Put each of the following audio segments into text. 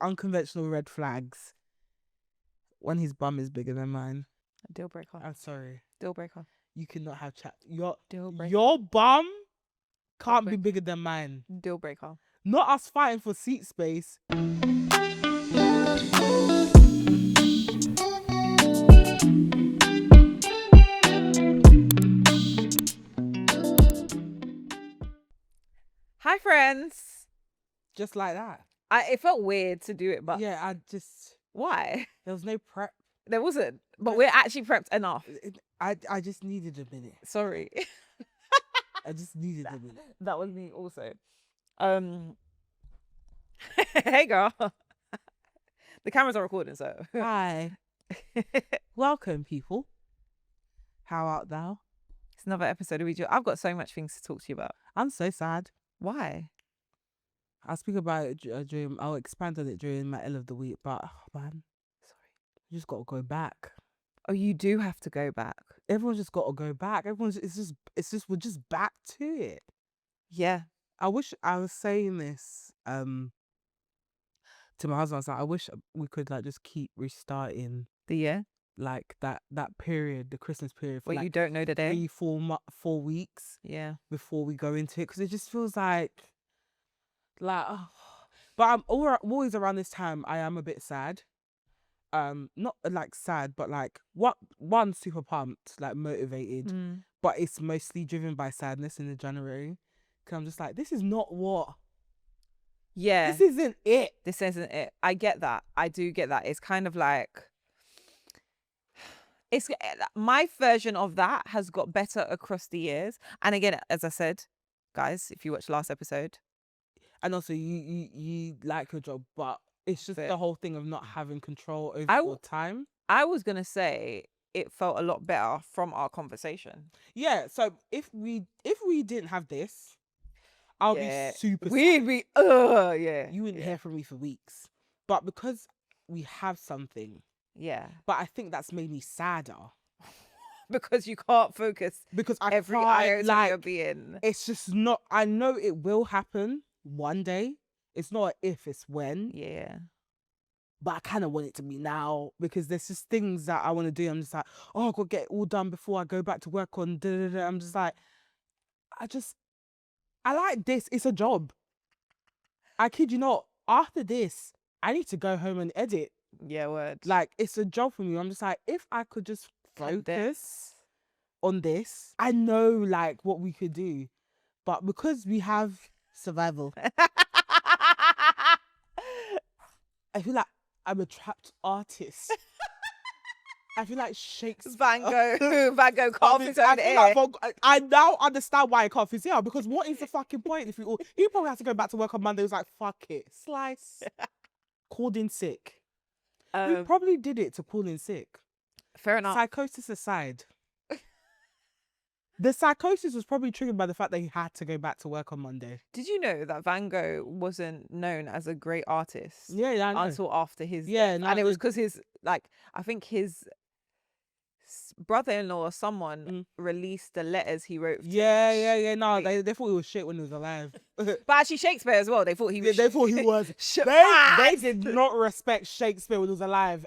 unconventional red flags. When his bum is bigger than mine. Deal breaker. I'm sorry. Deal breaker. You cannot have chat. Deal breaker. Your bum can't be bigger than mine. Deal breaker. Not us fighting for seat space. Hi, friends. Just like that. It felt weird to do it, but yeah, why? There was no prep. There wasn't, but we're actually prepped enough. I just needed a minute. Sorry. I just needed a minute. That was me also. Hey girl. The cameras are recording, so. Hi. Welcome, people. How art thou? It's another episode of We Do. I've got so much things to talk to you about. I'm so sad. Why? I'll speak about it during. I'll expand on it during my L of the week. But man, sorry, you just got to go back. Oh, you do have to go back. Everyone's just got to go back. We're just back to it. Yeah. I wish I was saying this to my husband. I was like, I wish we could like just keep restarting the year, like that period, the Christmas period. For what, like you don't know the day? 4 weeks. Yeah. Before we go into it, because it just feels like. Oh. But I'm always around this time. I am a bit sad. Not like sad, but like one super pumped, like motivated. But it's mostly driven by sadness in the January. Cause I'm just like, this is not what. Yeah. This isn't it. This isn't it. I get that. I do get that. It's kind of like. It's my version of that has got better across the years. And again, as I said, guys, if you watched last episode. And also you like your job, but it's just the whole thing of not having control over your time. I was going to say it felt a lot better from our conversation. Yeah. So if we didn't have this, I'll be super We'd be, yeah. You wouldn't hear from me for weeks. But because we have something. Yeah. But I think that's made me sadder. Because you can't focus. Because every iota of your being. It's just not, I know it will happen one day. It's not if, it's when. Yeah. But I kind of want it to be now, because there's just things that I want to do. I'm just like, oh, I've got to get it all done before I go back to work on da-da-da. I'm just like, I like this. It's a job. I kid you not. After this, I need to go home and edit. Yeah, word. Like, it's a job for me. I'm just like, if I could just focus on this, I know like what we could do. But because we have survival, I feel like I'm a trapped artist. I feel like Shakespeare. Van Gogh carved his own ear. I now understand why he carved his ear, because what is the fucking point if he probably has to go back to work on Monday. He was like, fuck it. Slice. Called in sick. We probably did it to call in sick. Fair enough. Psychosis aside. The psychosis was probably triggered by the fact that he had to go back to work on Monday. Did you know that Van Gogh wasn't known as a great artist? Yeah, I know. Until after his death. And it was because I think his brother-in-law or someone released the letters he wrote. No, they thought he was shit when he was alive. But actually Shakespeare as well, they thought he was they thought he was they did not respect Shakespeare when he was alive.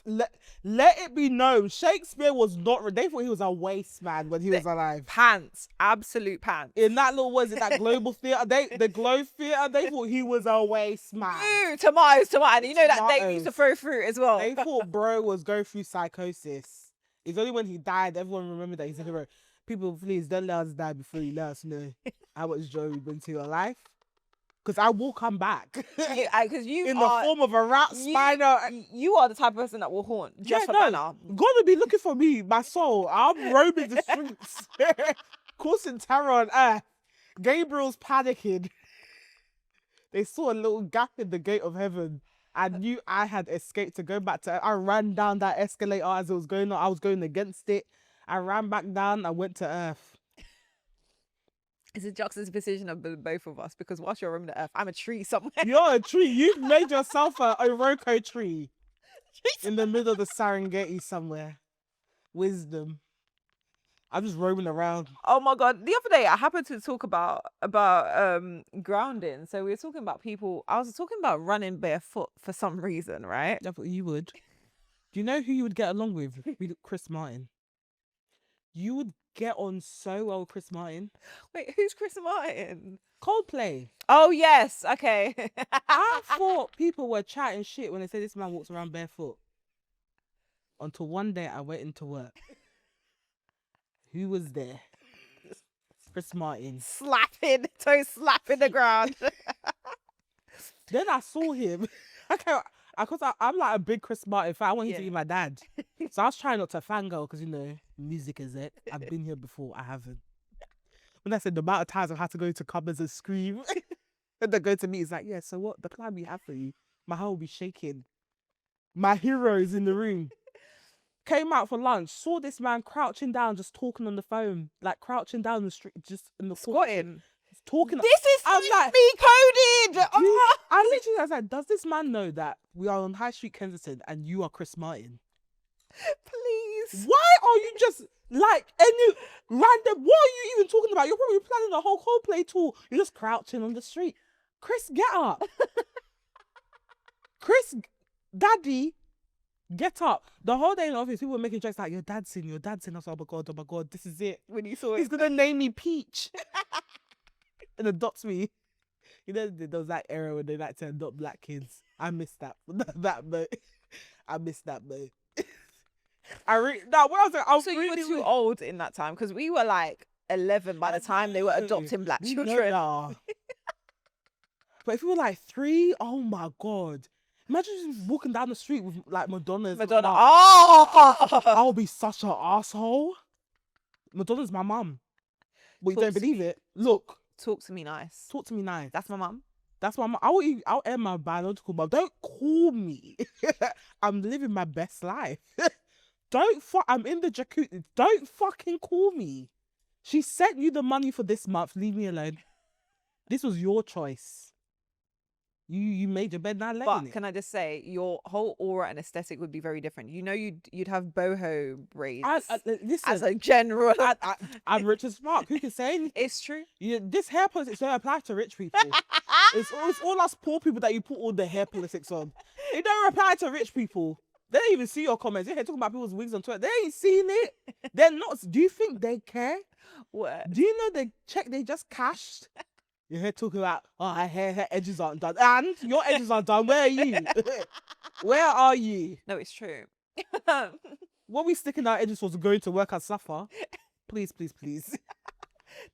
Let it be known, Shakespeare was not, they thought he was a waste man when he was alive. Pants, absolute pants. In that little, that Global Theatre, the Globe Theatre, they thought he was a waste man. Ooh, tomatoes. You know that they used to throw fruit as well. They thought bro was going through psychosis. It's only when he died, everyone remembered that he's a hero. People, please don't let us die before you let us know how much joy we bring to your life. Because I will come back. Because you in the form of a rat, spider. You are the type of person that will haunt just for banner. God will be looking for me, my soul. I'm roaming the streets, causing terror on earth. Gabriel's panicking. They saw a little gap in the gate of heaven. I knew I had escaped to go back to. I ran down that escalator as it was going on. I was going against it. I ran back down. I went to Earth. It's a juxtaposition of both of us, because whilst you're roaming the Earth, I'm a tree somewhere. You're a tree. You've made yourself a Oroko tree in the middle of the Serengeti somewhere. Wisdom. I'm just roaming around. Oh my god! The other day, I happened to talk about grounding. So we were talking about people. I was talking about running barefoot for some reason, right? Yeah, but you would. Do you know who you would get along with? Chris Martin. You would get on so well with Chris Martin. Wait, who's Chris Martin? Coldplay. Oh yes, okay. I thought people were chatting shit when they said this man walks around barefoot. Until one day I went into work. Who was there? Chris Martin. Toe slapping the ground. Then I saw him. I'm like a big Chris Martin fan. I want him to Yeah. be my dad. So I was trying not to fangirl because, you know, music is it. I've been here before. I haven't. When I said the amount of times I've had to go to cupboards and scream. And they go to me, it's like, yeah, so what? The plan we have for you. My heart will be shaking. My hero is in the room. Came out for lunch, saw this man crouching down, just talking on the phone. Like crouching down the street, just in the corner. Squatting. Talking. This is I'm like, me coded. I was like, does this man know that we are on High Street Kensington and you are Chris Martin? Please. Why are you just like any random? What are you even talking about? You're probably planning a whole Coldplay tour. You're just crouching on the street. Chris, get up. Chris, daddy, get up. The whole day in the office, people were making jokes like, your dad's in. I was like, oh my God, this is it. When you saw He's it. going to name me Peach. And adopt me. You know, there was that era when they like to adopt black kids. I miss that. I miss that, mate. When I was like, So you were too old in that time because we were like 11 by the time they were adopting black We know children. that. But if you were like 3, oh my God. Imagine just walking down the street with like Madonna's. Madonna. mum. Oh, I'll be such an asshole. Madonna's my mum. But you Talk don't to believe me. it? Look, talk to me nice. talk to me nice. That's my mum. That's why I'll air my biological mum. Don't call me. I'm living my best life. I'm in the jacuzzi. Don't fucking call me. She sent you the money for this month. Leave me alone. This was your choice. You made your bed, now lay But in it. can I just say, your whole aura and aesthetic would be very different. You know, you'd have boho braids Listen, as a general. I'm rich as fuck. Who can say anything? It's true. This hair politics don't apply to rich people. It's all us poor people that you put all the hair politics on. It don't apply to rich people. They don't even see your comments. They're here talking about people's wigs on Twitter. They ain't seen it. They're not. Do you think they care? What? Do you know the check they just cashed? You're here talking about, oh, her edges aren't done. And your edges aren't done. Where are you? Where are you? No, it's true. What we sticking our edges for to going to work and suffer? Please, please, please.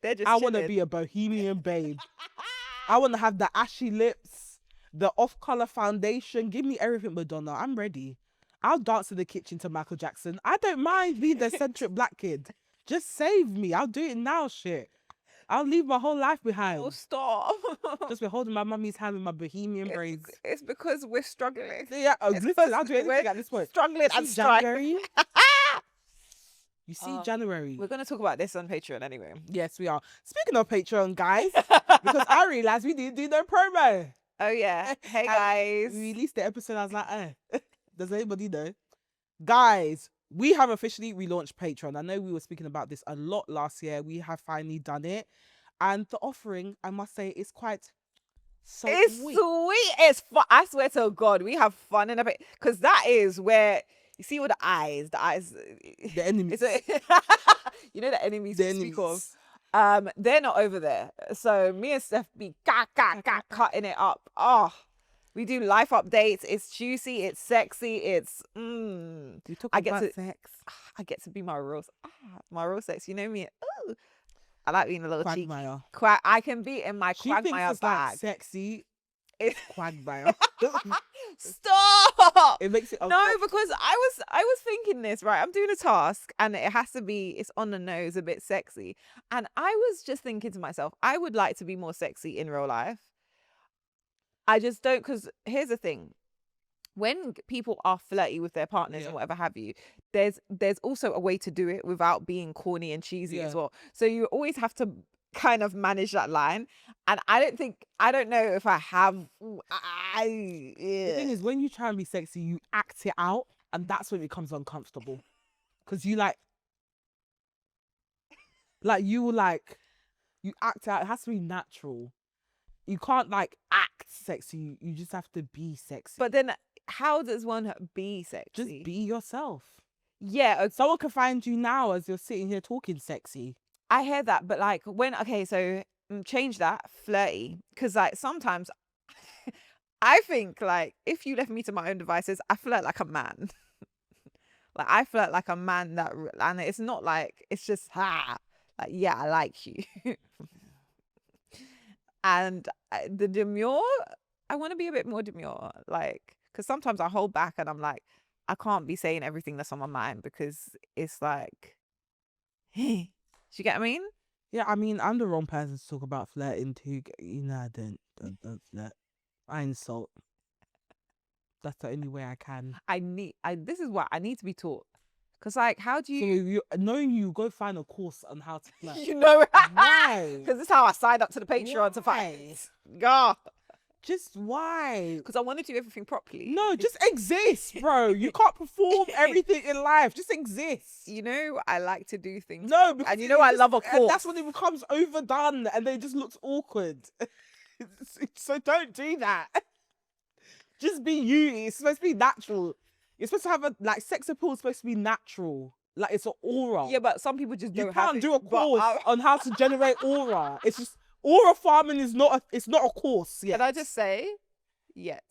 They're just I want to chilling. be a bohemian babe. I want to have the ashy lips, the off-color foundation. Give me everything, Madonna. I'm ready. I'll dance in the kitchen to Michael Jackson. I don't mind being the eccentric black kid. Just save me. I'll do it now, shit. I'll leave my whole life behind. Oh, stop. Just be holding my mummy's hand with my bohemian braids. It's because we're struggling. Yeah, It's listen, because I'll do anything we're at this point. Struggling and See striving. January? You see January? We're going to talk about this on Patreon anyway. Yes, we are. Speaking of Patreon, guys, because I realised we didn't do no promo. Oh, yeah. Hey, And guys. we released the episode. I was like, does anybody know? Guys, we have officially relaunched Patreon. I know we were speaking about this a lot last year. We have finally done it. And the offering, I must say, is quite so It's sweet. sweet. It's fun. I swear to God, we have fun in a bit. Because that is where you see all the eyes. The enemies. You know the enemies The we speak of. enemies. They're not over there. So me and Steph be cutting it up. Oh, we do life updates. It's juicy. It's sexy. It's We talk I get about to- sex. I get to be my real sex. You know me. Ooh. I like being a little cheeky. Quagmire. I can be in my She thinks quagmire it's like bag. sexy. It- Quagmire. Stop. It makes it No, because I was thinking this, right? I'm doing a task and it has to be, it's on the nose, a bit sexy. And I was just thinking to myself, I would like to be more sexy in real life. I just don't, because here's the thing. When people are flirty with their partners Yeah. and whatever have you, there's also a way to do it without being corny and cheesy as Yeah. well. So you always have to kind of manage that line. And I don't know if I have. The thing is, when you try and be sexy, you act it out, and that's when it becomes uncomfortable. Because you like, Like you act out. It has to be natural. You can't like act sexy. You just have to be sexy. But then, how does one be sexy? Just be yourself. Yeah, Someone can find you now as you're sitting here talking sexy. I hear that, but like so change that flirty, because like sometimes I think like if you left me to my own devices, I flirt like a man. Like I flirt like a man and it's not like it's just like yeah, I like you. And the demure, I want to be a bit more demure, like because sometimes I hold back and I'm like, I can't be saying everything that's on my mind because it's like, do you get what I mean? Yeah, I mean, I'm the wrong person to talk about flirting to. You know, I don't flirt. I insult. That's the only way I can. This is what I need to be taught. Because like, how do So you... knowing you, go find a course on how to flirt. You know, Why? because this is how I signed up to the Patreon to find. God. Just why? Because I want to do everything properly. No, just exist, bro. You can't perform everything in life. Just exist. You know, I like to do things. No, because and you know, I love a course. That's when it becomes overdone and then it just looks awkward. So don't do that. Just be you. It's supposed to be natural. You're supposed to have a sex appeal is supposed to be natural. Like it's an aura. Yeah, but some people just don't have it. You can't do a course on how to generate aura. It's just aura farming is not a course yet. Can I just say, yet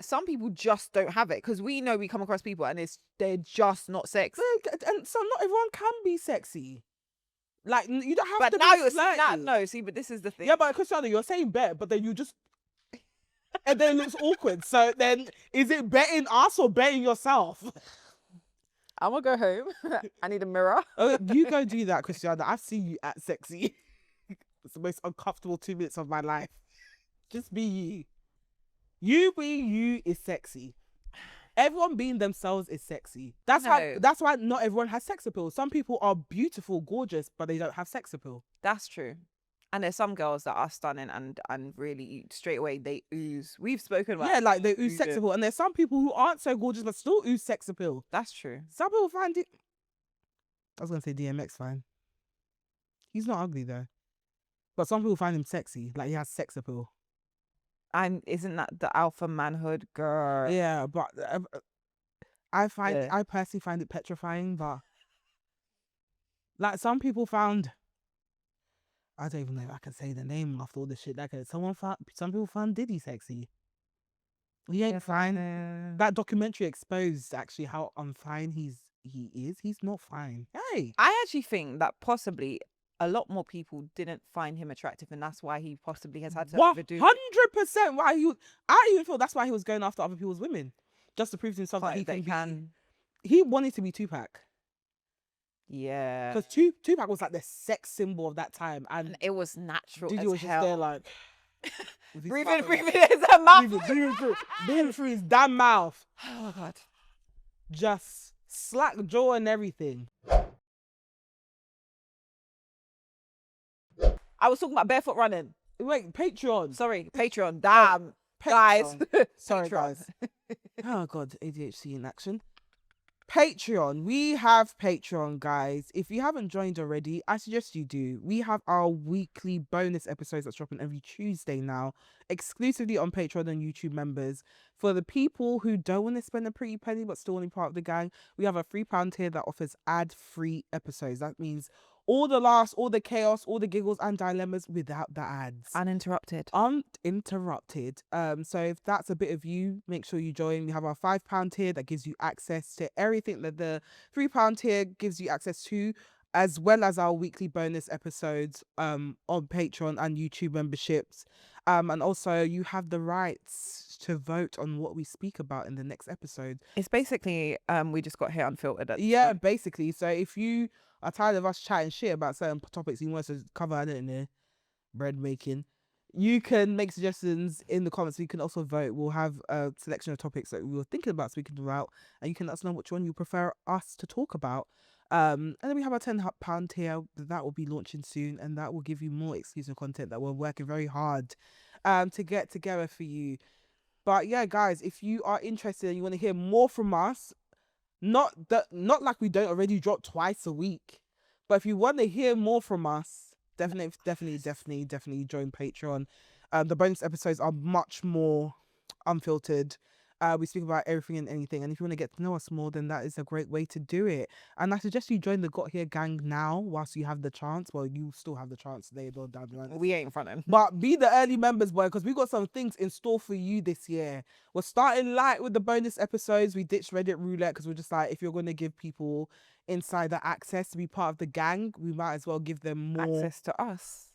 some people just don't have it because we know we come across people and they're just not sexy. And so not everyone can be sexy. Like you don't have but to. Now be you're flirty. no. See, but this is the thing. Yeah, but Cristiano, you're saying bet, but then you just. And then it looks awkward. So then, is it betting us or betting yourself? I'm gonna go home. I need a mirror. Oh, you go do that, Cristiano. I've seen you at sexy. It's the most uncomfortable 2 minutes of my life. Just be you. You being you is sexy. Everyone being themselves is sexy. That's why not everyone has sex appeal. Some people are beautiful, gorgeous, but they don't have sex appeal. That's true. And there's some girls that are stunning and really straight away they ooze. We've spoken about like they ooze sex appeal. And there's some people who aren't so gorgeous but still ooze sex appeal. That's true. Some people find it. I was gonna say DMX fine. He's not ugly though. But some people find him sexy. Like he has sex appeal. And isn't that the alpha manhood, girl? Yeah, but I personally find it petrifying. But like some people found. I don't even know if I can say the name after all this shit. Some people found Diddy sexy. He ain't fine. That documentary exposed actually how unfine he is. He's not fine. Hey, I actually think that possibly a lot more people didn't find him attractive, and that's why he possibly has had to overdo. 100%. I even feel that's why he was going after other people's women, just to prove to himself that he can. He wanted to be Tupac. Yeah, because Tupac was like the sex symbol of that time, and it was natural. Diddy was just there like breathing his mouth, breathing through his damn mouth. Oh my god, just slack jaw and everything. I was talking about barefoot running. Wait, Patreon. Sorry, Patreon. Damn, guys. Sorry, guys. Oh god, ADHD in action. Patreon. We have Patreon, guys. If you haven't joined already, I suggest you do. We have our weekly bonus episodes that's dropping every Tuesday now, exclusively on Patreon and YouTube members. For the people who don't want to spend a pretty penny but still want to be part of the gang, we have a £3 tier that offers ad-free episodes. That means all the laughs, all the chaos, all the giggles and dilemmas without the ads. Uninterrupted. So if that's a bit of you, make sure you join. We have our £5 tier that gives you access to everything that the £3 tier gives you access to, as well as our weekly bonus episodes on Patreon and YouTube memberships. And also you have the rights to vote on what we speak about in the next episode. It's basically we just got here unfiltered. Basically. So if you are tired of us chatting shit about certain topics you want us to cover, I don't know, bread making, you can make suggestions in the comments. You can also vote. We'll have a selection of topics that we were thinking about speaking about, and you can let us know which one you prefer us to talk about. And then we have our £10 tier that will be launching soon, and that will give you more exclusive content that we're working very hard to get together for you. But yeah, guys, if you are interested and you want to hear more from us, not like we don't already drop twice a week, But if you want to hear more from us, definitely join Patreon. The bonus episodes are much more unfiltered. We speak about everything and anything, and if you want to get to know us more, then that is a great way to do it. And I suggest you join the Got Here gang now whilst you have the chance. Well, you still have the chance later on down the line. We ain't fronting. But be the early members, boy, because we got some things in store for you this year. We're starting light with the bonus episodes. We ditched Reddit Roulette because we're just like, if you're going to give people insider access to be part of the gang, we might as well give them more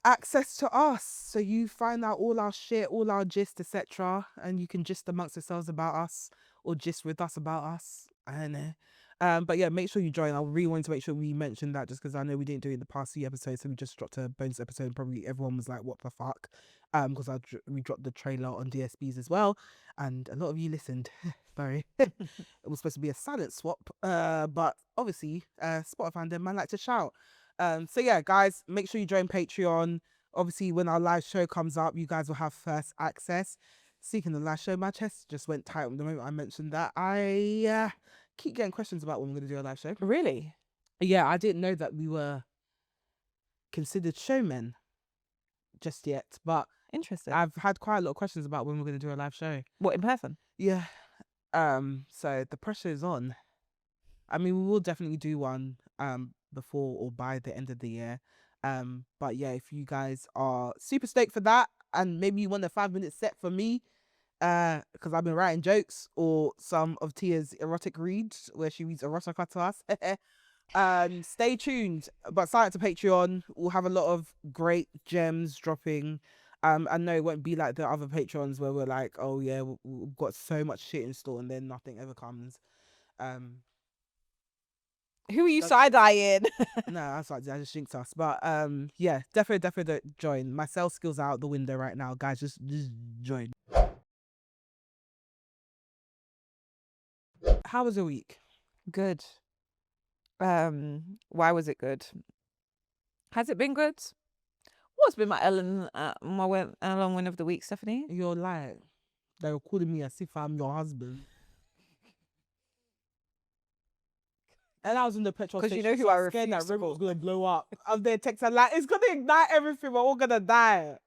Access to us. So you find out all our shit, all our gist, etc., and you can gist amongst yourselves about us or gist with us about us. I don't know. But yeah, make sure you join. I really wanted to make sure we mentioned that just because I know we didn't do it in the past few episodes, so we just dropped a bonus episode and probably everyone was like, what the fuck? Because we dropped the trailer on DSBs as well, and a lot of you listened. Sorry. It was supposed to be a silent swap, but obviously Spotify and them man like to shout. So yeah, guys, make sure you join Patreon. Obviously, when our live show comes up, you guys will have first access. Speaking of the live show, my chest just went tight the moment I mentioned that. I keep getting questions about when we're going to do a live show. Really? Yeah, I didn't know that we were considered showmen just yet, but Interesting. I've had quite a lot of questions about when we're going to do a live show. What, in person? Yeah. So the pressure is on. I mean, we will definitely do one before or by the end of the year. But yeah, if you guys are super stoked for that, and maybe you want a 5-minute set for me, because I've been writing jokes, or some of Tia's erotic reads where she reads erotica to us. Stay tuned. But sign up to Patreon. We'll have a lot of great gems dropping. I know it won't be like the other Patreons where we're like, oh yeah, we've got so much shit in store and then nothing ever comes. Who are you side-eyeing? No, that's like I just jinxed us. But yeah, definitely join. My sales skills are out the window right now, guys. Just join. How was your week? Good. Why was it good? Has it been good? What's been my Ellen win of the week, Stephanie? You're like, they're calling me as if I'm your husband. And I was in the petrol station. Because you know who I scared refuse that to robot was call. gonna blow up. I'm there texting like, it's gonna ignite everything. We're all gonna die.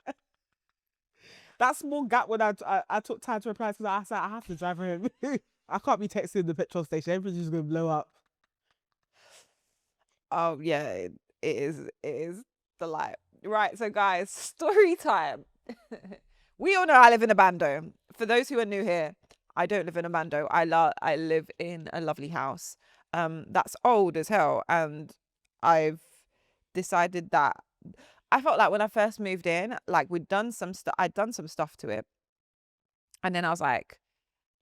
That small gap when I took time to reply because I said I have to drive home. I can't be texting in the petrol station. Everything's just gonna blow up. Oh yeah, it is the light. Right, so guys, story time. We all know I live in a bando. For those who are new here, I don't live in a bando. I live in a lovely house. That's old as hell, and I've decided that I felt like when I first moved in, like I'd done some stuff to it, and then I was like,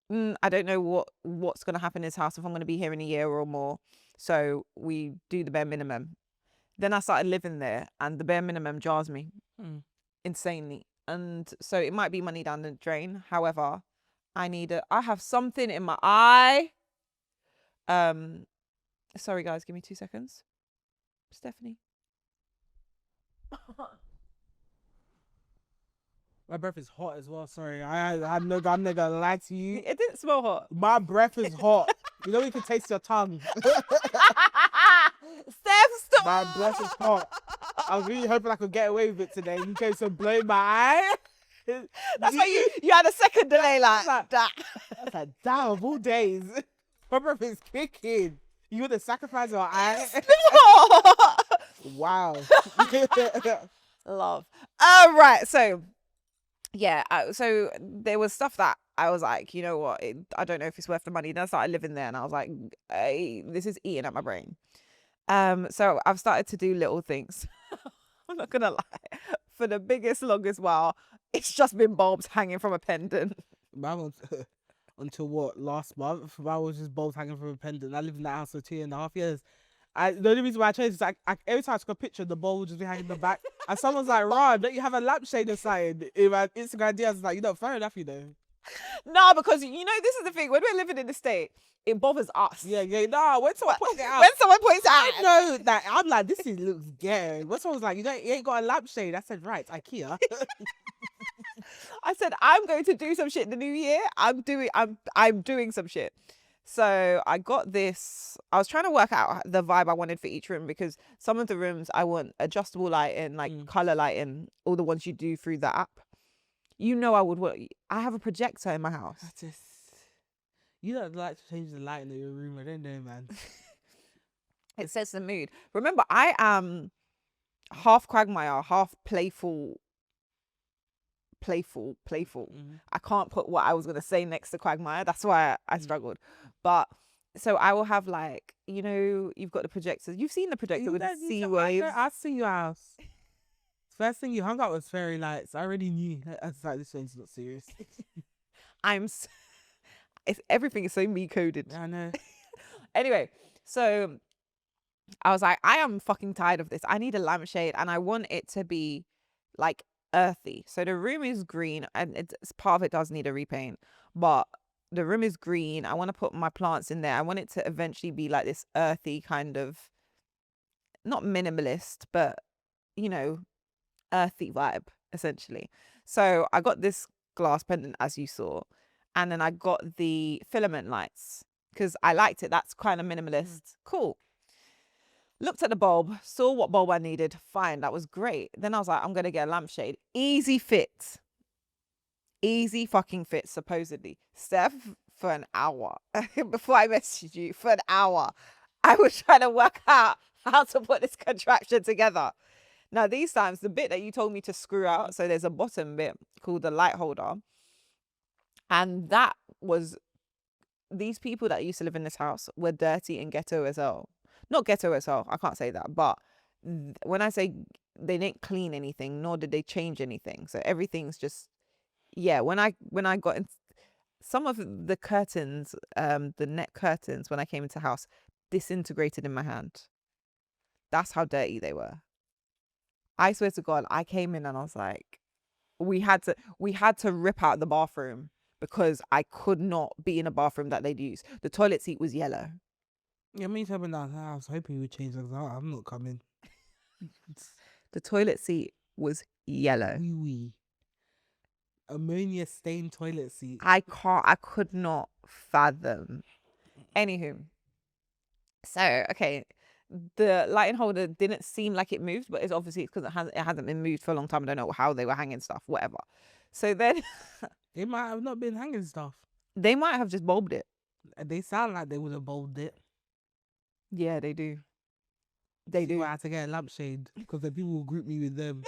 I don't know what's gonna happen in this house if I'm gonna be here in a year or more. So we do the bare minimum. Then I started living there, and the bare minimum jars me insanely, and so it might be money down the drain. However, I have something in my eye. Sorry guys, give me 2 seconds. Stephanie. My breath is hot as well. Sorry, I'm not gonna lie to you. It didn't smell hot. My breath is hot. You know you can taste your tongue. Steph, stop. My breath is hot. I was really hoping I could get away with it today. You came to blow my eye. That's why you had a second delay like that. That's a damn of all days. My breath is kicking. You want to sacrifice your eye? Wow. Love. Right. So, yeah. So there was stuff that I was like, you know what? I don't know if it's worth the money. Then I started living there, and I was like, hey, this is eating at my brain. So I've started to do little things. I'm not gonna lie. For the biggest, longest while, it's just been bulbs hanging from a pendant. Until what, last month? I was just bulbs hanging from a pendant. I lived in that house for 2.5 years. The only reason why I changed is every time I took a picture, the bulb would just be hanging in the back. And someone's like, Ron, don't you have a lampshade inside? In my Instagram DMs, I was like, fair enough, No, because you know, this is the thing. When we're living in the state, it bothers us. Yeah. No, when someone points it out. When someone points it out. I know that. I'm like, looks gay. When someone's like, you ain't got a lampshade. I said, right, IKEA. I said, I'm going to do some shit in the new year. I'm doing some shit. So I got this. I was trying to work out the vibe I wanted for each room, because some of the rooms I want adjustable lighting, like color lighting, all the ones you do through the app. You know, I have a projector in my house. You don't like to change the lighting of your room. I don't know, man. It sets the mood. Remember, I am half quagmire, half playful. I can't put what I was going to say next to quagmire. That's why I struggled. But so I will have, like, you know, you've got the projectors. You've seen the projector with the sea waves. I've seen your house. First thing you hung out was fairy lights. I already knew. I was like, this one's not serious. Everything is so me coded. I know. Anyway, so I was like, I am fucking tired of this. I need a lampshade, and I want it to be like earthy. So the room is green, and it's part of it does need a repaint, but the room is green. I want to put my plants in there. I want it to eventually be like this earthy kind of, not minimalist, but, you know, earthy vibe essentially. So I got this glass pendant, as you saw, and then I got the filament lights because I liked it. That's kind of minimalist. Cool. Looked at the bulb, saw what bulb I needed. Fine, that was great. Then I was like, I'm going to get a lampshade. Easy fit. Easy fucking fit, supposedly. Steph, for an hour, before I messaged you, for an hour, I was trying to work out how to put this contraption together. Now, these times, the bit that you told me to screw out, so there's a bottom bit called the light holder. And that was, these people that used to live in this house were dirty and ghetto as hell. Not ghetto as hell, I can't say that, but when I say they didn't clean anything, nor did they change anything, so everything's just, yeah. When I got in, some of the curtains, the net curtains, when I came into the house, disintegrated in my hand. That's how dirty they were. I swear to God, I came in and I was like, we had to rip out the bathroom because I could not be in a bathroom that they'd use. The toilet seat was yellow. Yeah, me coming down. I was hoping you would change things out. I'm not coming. The toilet seat was yellow. Wee. Ammonia stained toilet seat. I could not fathom. Anywho. So, okay. The lighting holder didn't seem like it moved, but it's obviously because it hasn't been moved for a long time. I don't know how they were hanging stuff, whatever. So then they might have not been hanging stuff. They might have just bulbed it. They sound like they would have bulbed it. Yeah, they do. They do. I had to get a lampshade because the people will group me with them.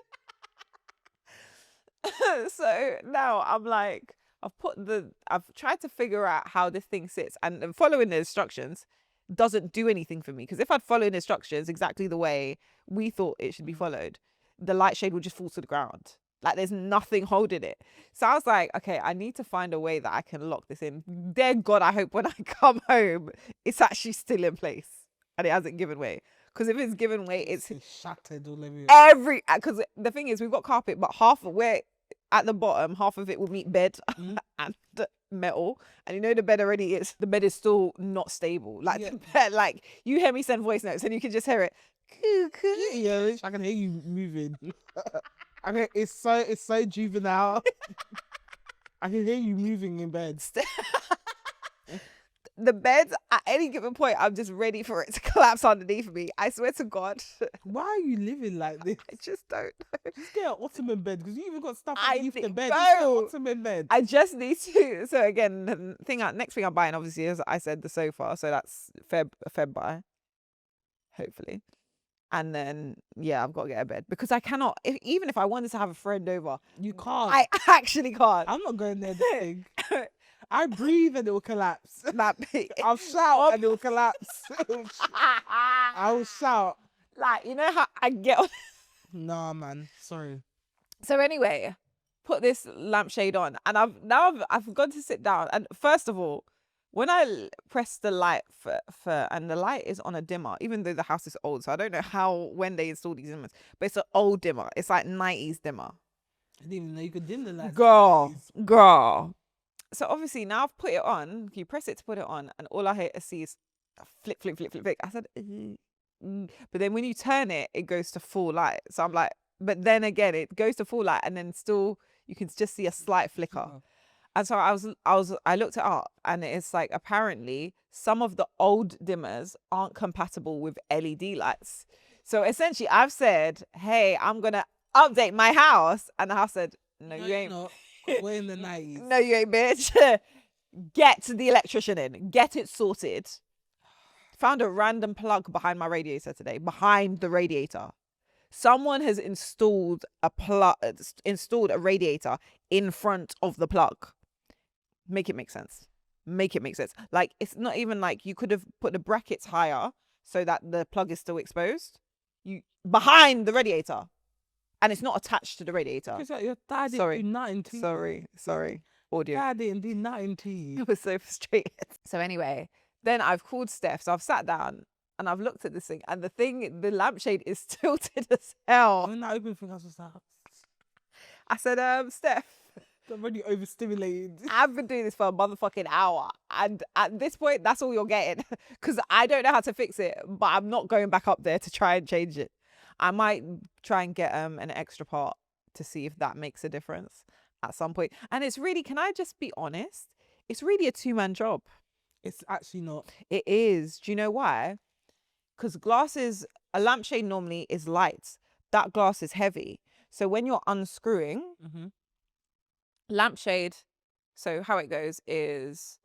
So now I'm like, I've tried to figure out how this thing sits, and following the instructions doesn't do anything for me, because if I'd followed instructions exactly the way we thought it should be followed, the light shade would just fall to the ground. Like, there's nothing holding it. So I was like, okay, I need to find a way that I can lock this in. Dear God, I hope when I come home, it's actually still in place and it hasn't given way. Because if it's given way, it's shattered all over. Because the thing is, we've got carpet, but half of where at the bottom, half of it will meet bed and metal. And you know, the bed is still not stable. Like, the bed, like, you hear me send voice notes and you can just hear it. Yeah, I can hear you moving. It's so juvenile. I can hear you moving in bed. The bed, at any given point, I'm just ready for it to collapse underneath me. I swear to God. Why are you living like this? I just don't know. Just get an ottoman bed, because you even got stuff underneath the bed. No. Just get an ottoman bed. I just need to. So again, the next thing I'm buying, obviously, is, I said, the sofa. So that's Feb buy, hopefully. And then, yeah, I've got to get a bed, because I cannot, even if I wanted to have a friend over. You can't. I actually can't. I'm not going there. I breathe and it will collapse. I'll shout and it will collapse. I will shout. Like, you know how I get on. Nah, man. Sorry. So anyway, put this lampshade on, and I've gone to sit down. And first of all, when I press the light and the light is on a dimmer, even though the house is old, so I don't know when they installed these dimmers, but it's an old dimmer. It's like 90s dimmer. I didn't even know you could dim the lights. Girl. So obviously now I've put it on. You press it to put it on, and all I see is flick, flick, flick, flick, flick. I said, but then when you turn it, it goes to full light. So I'm like, but then again, it goes to full light, and then still you can just see a slight flicker. And so I looked it up, and it's like apparently some of the old dimmers aren't compatible with LED lights. So essentially, I've said, "Hey, I'm gonna update my house," and the house said, "No, you ain't. Not. 'Cause we're in the 90s. No, you ain't, bitch. Get the electrician in. Get it sorted." Found a random plug behind my radiator today. Behind the radiator, someone has installed a radiator in front of the plug. Make it make sense. Make it make sense. Like, it's not even like you could have put the brackets higher so that the plug is still exposed. You behind the radiator, and it's not attached to the radiator. Because your dad Sorry. didn't do nothing to you. Sorry. Audio. Dad didn't do nothing to you. I was so frustrated. So anyway, then I've called Steph. So I've sat down and I've looked at this thing, and the lampshade is tilted as hell. When I opened thing, I was just like, I said, Steph, I'm already overstimulated. I've been doing this for a motherfucking hour, and at this point, that's all you're getting, because I don't know how to fix it, but I'm not going back up there to try and change it. I might try and get an extra part to see if that makes a difference at some point. And it's really, can I just be honest? It's really a 2-man job. It's actually not. It is. Do you know why? Because a lampshade normally is light. That glass is heavy. So when you're unscrewing, lampshade, so how it goes is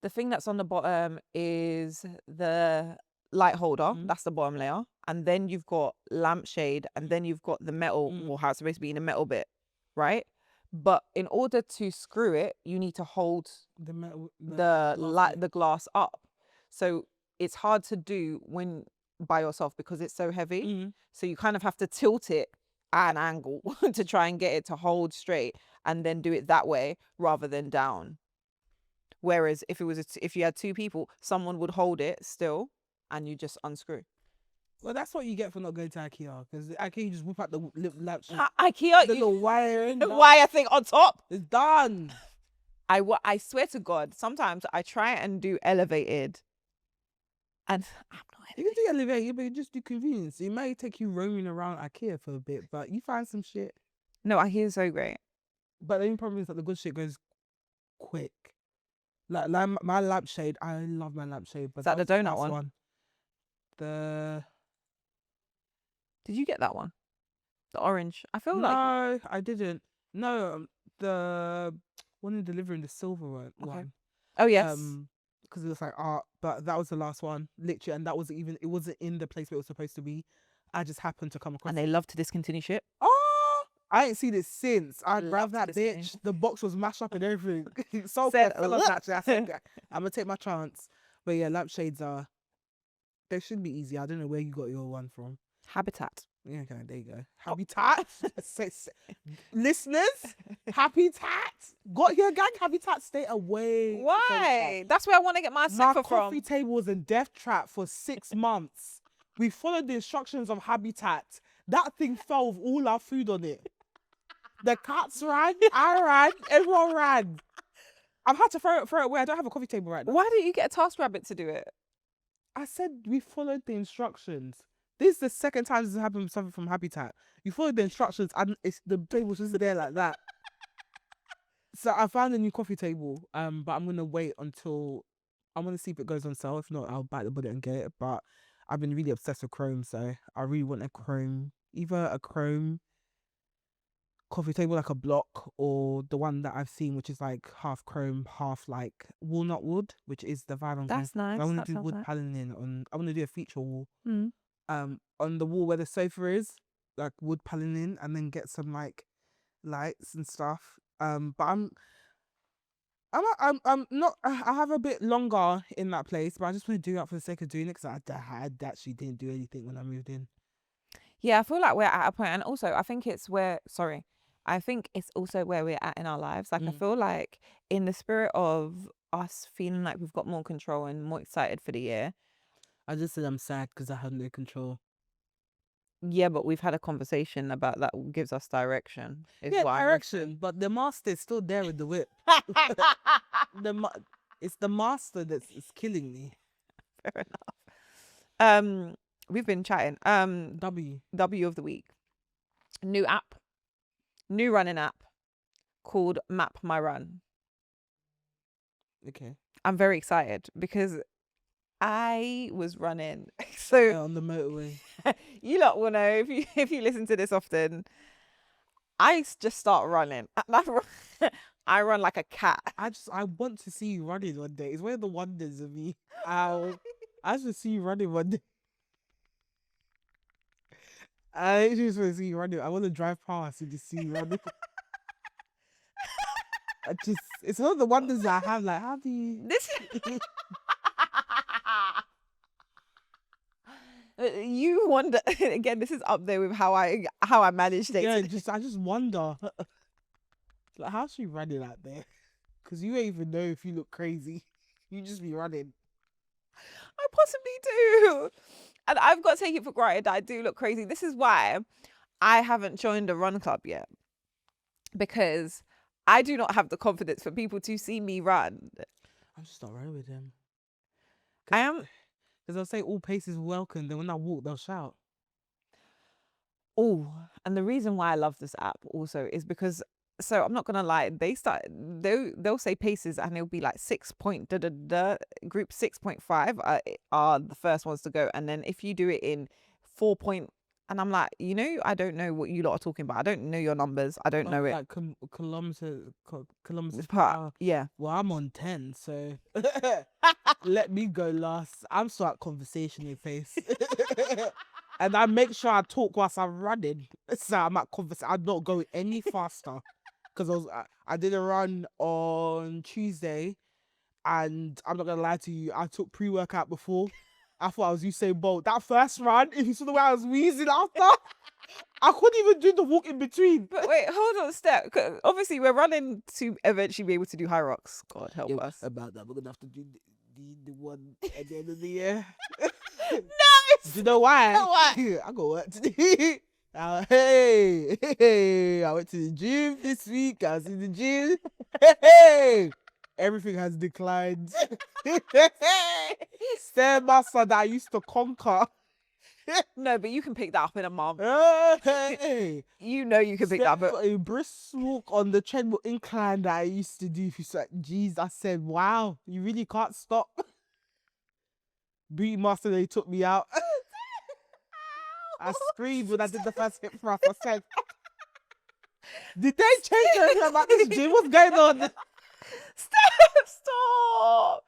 the thing that's on the bottom is the light holder. That's the bottom layer. And then you've got lampshade, and then you've got the metal, or how it's supposed to be in the metal bit, right? But in order to screw it, you need to hold The metal, the glass up. So it's hard to do when by yourself because it's so heavy. So you kind of have to tilt it at an angle to try and get it to hold straight, and then do it that way rather than down. Whereas if you had 2 people, someone would hold it still, and you just unscrew. Well, that's what you get for not going to IKEA, because IKEA, you just whip out the lampshade. IKEA, the little wiring. wire thing on top. It's done. I swear to God, sometimes I try and do elevated, and I'm not. You can do elevated, but you just do convenience. It may take you roaming around IKEA for a bit, but you find some shit. No, IKEA is so great. But the only problem is that the good shit goes quick. Like my lampshade, I love my lampshade. But Is that the donut last one? Did you get that one? The orange. I feel like. No, I didn't. No, the one in delivering, the silver one. Oh yes. Because it was like art, but that was the last one, literally, and it wasn't in the place where it was supposed to be. I just happened to come across. And they love to discontinue shit. Oh, I ain't seen it since. I grabbed that this bitch. The box was mashed up and everything. So Said, fell off, actually. I said, I'm gonna take my chance. But yeah, lampshades they should be easy. I don't know where you got your one from. Habitat. Yeah, okay, there you go. Habitat. Listeners, Habitat. Got your gang, Habitat, stay away. Why? That's where I want to get my sniffer from. My coffee table was in death trap for 6 months. We followed the instructions of Habitat. That thing fell with all our food on it. The cats ran, I ran, everyone ran. I've had to throw it away. I don't have a coffee table right now. Why didn't you get a task rabbit to do it? I said we followed the instructions. This is the second time this has happened with something from Habitat. You followed the instructions and the table's just there like that. So I found a new coffee table, but I'm gonna wait until I want to see if it goes on sale. If not, I'll bite the bullet and get it. But I've been really obsessed with chrome, so I really want either a chrome coffee table, like a block, or the one that I've seen, which is like half chrome, half like walnut wood, which is the vibe I'm That's going. nice. I want to do wood paneling on. I want to do a feature wall. On the wall where the sofa is, like wood paneling, and then get some like lights and stuff. But I'm not. I have a bit longer in that place, but I just want to do that for the sake of doing it, because I actually didn't do anything when I moved in. Yeah, I feel like we're at a point, and also I think it's also where we're at in our lives. Like I feel like in the spirit of us feeling like we've got more control and more excited for the year. I just said I'm sad because I have no control. Yeah, but we've had a conversation about that gives us direction. Direction, but the master is still there with the whip. It's the master that's killing me. Fair enough. We've been chatting. W of the week. New app. New running app. called Map My Run. Okay. I'm very excited because I was running. So On the motorway. you lot will know if you listen to this often. I just start running. And I run like a cat. I want to see you running one day. It's one of the wonders of me. I just want to see you running one day. I just want to see you running. I want to drive past and just see you running. It's one of the wonders that I have. Like, how do you? This you wonder again. This is up there with how I manage dates. Yeah, I just wonder. Like, how's she running out there? Because you ain't even know if you look crazy. You just be running. I possibly do. And I've got to take it for granted that I do look crazy. This is why I haven't joined a run club yet. Because I do not have the confidence for people to see me run. I'm just not running with them. I am. Because they'll say all paces welcome. Then when I walk, they'll shout. Oh, and the reason why I love this app also is because, so I'm not gonna lie, they'll say paces and it'll be like 6 point group 6.5 are the first ones to go, and then if you do it in 4 point, and I'm like, I don't know what you lot are talking about. I don't know your numbers. I don't know it. Like kilometers per Part, hour. yeah. Well, I'm on 10, so let me go last. I'm so at conversational pace. And I make sure I talk whilst I'm running. So I'm at conversation. I'm not going any faster. Because I did a run on Tuesday, and I'm not gonna lie to you, I took pre-workout before. I thought I was Usain Bolt. That first run, if you saw the way I was wheezing after, I couldn't even do the walk in between. But wait, hold on, Steph. Obviously, we're running to eventually be able to do high rocks. God help us. About that, we're gonna have to do the one at the end of the year. Nice. Do you know why? Why? I got work to do. Hey, I went to the gym this week. I was in the gym. Hey, everything has declined. Stairmaster that I used to conquer. No, but you can pick that up in a month. Hey, You can pick that up. A brisk walk on the treadmill incline that I used to do. If you said, geez, I said, wow, you really can't stop. Beauty Master, they took me out. I screamed when I did the first hip thrust. I said, did they change anything about this gym? What's going on? Stop!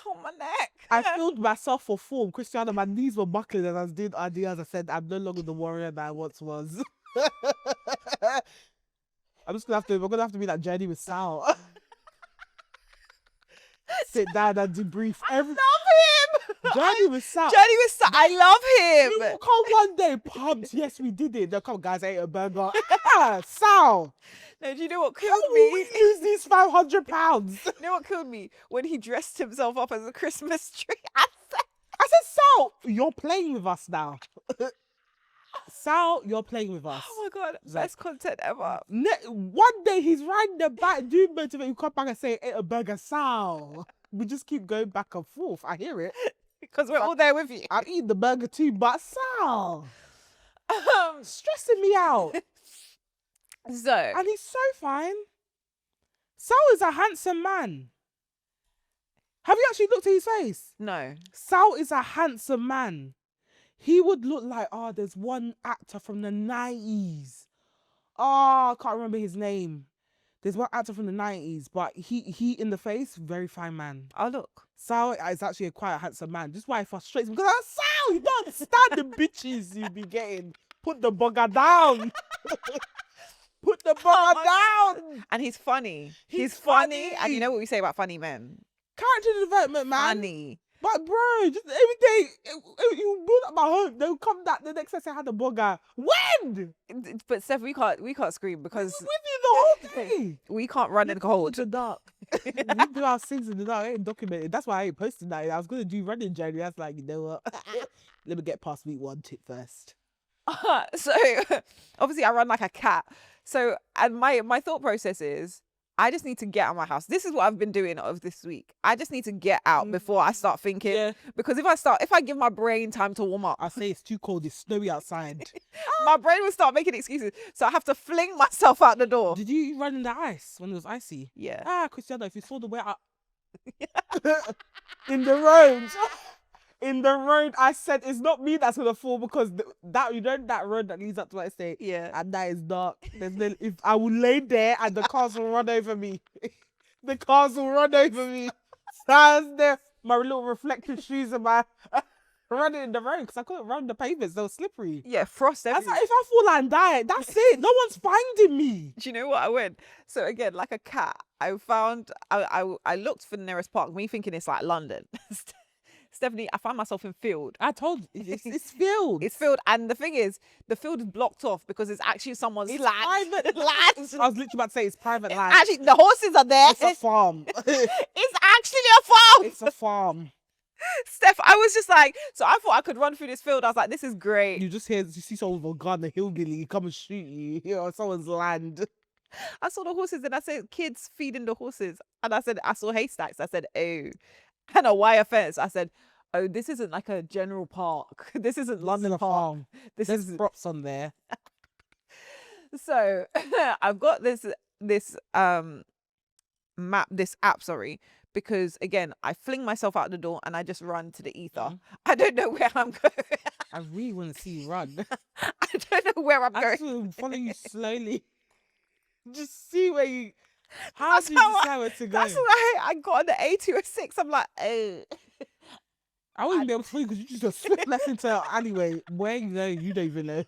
Oh, my neck. I filmed myself for form. Cristiano, my knees were buckling as I was doing ideas. I said, I'm no longer the warrior that I once was. we're gonna have to be that journey with Sal. Sit down and debrief. I love him. Journey with Sal. I love him. You will come one day, pumped. Yes, we did it. They'll come, guys, I ate a burger. Sal. No, do you know what How killed will me? we lose these 500 pounds? You know what killed me? When he dressed himself up as a Christmas tree. I said, Sal, you're playing with us now. Sal, you're playing with us. Oh my God, best content ever. One day he's riding the back, doing motivate. You come back and say, ate a burger, Sal. We just keep going back and forth. I hear it. Because we're all there with you. I'm eating the burger too, but Sal. Stressing me out. So. And he's so fine. Sal is a handsome man. Have you actually looked at his face? No. Sal is a handsome man. He would look like, there's one actor from the 90s. I can't remember his name. There's one actor from the 90s, but he in the face, very fine man. Oh, look. Sal is actually a quite handsome man. This is why it frustrates me. Because Sal, you don't understand the bitches you be getting. Put the bugger down. Put the bugger down. And he's funny. He's funny. funny. And you know what we say about funny men? Character development, man. Funny. But bro, just every day, you build up my hope. They'll come back the next day say I had a bugger. When? But Steph, we can't scream because with you the whole day. We can't run in the cold. The dark. We do our things in the dark. It ain't documented. That's why I ain't posting that. I was gonna do running journey. I was like, you know what? Let me get past week 1 tip first. So obviously I run like a cat. So and my thought process is I just need to get out of my house. This is what I've been doing of this week. I just need to get out before I start thinking. Yeah. Because if I give my brain time to warm up, I say it's too cold. It's snowy outside. my brain will start making excuses. So I have to fling myself out the door. Did you run in the ice when it was icy? Yeah. Cristiano, if you saw the way in the road. In the road, I said it's not me that's gonna fall because that road that leads up to my estate. Yeah. And that is dark. If I will lay there and the cars will run over me. The cars will run over me. So I was there, my little reflective shoes and my running in the road because I couldn't run the pavements. They were slippery. Yeah, frost I was everywhere. like, if I fall and die, that's it. No one's finding me. Do you know what I went? So again, like a cat, I looked for the nearest park, me thinking it's like London. Stephanie, I found myself in field. I told you, it's filled. It's filled, and the thing is, the field is blocked off because it's actually someone's land. private land. I was literally about to say it's private land. Actually, the horses are there. It's a farm. It's actually a farm. It's a farm. Steph, I was just like, so I thought I could run through this field. I was like, this is great. You see someone with a gun, a hillbilly, come and shoot you, on someone's land. I saw the horses and I said, kids feeding the horses. And I said, I saw haystacks. I said, oh. And a wire fence. I said, oh, this isn't like a general park. This isn't London Park. Farm. This There's is props on there. So I've got this app, because again, I fling myself out the door and I just run to the ether. I don't know where I'm going. I really want to see you run. I don't know where I'm I going. just want to follow you slowly. Just see where you. How do you decide where to go? That's why I got on the A206. I'm like, oh. I wouldn't be able to follow you because you just slip left into an alleyway. Where you know, you don't even know.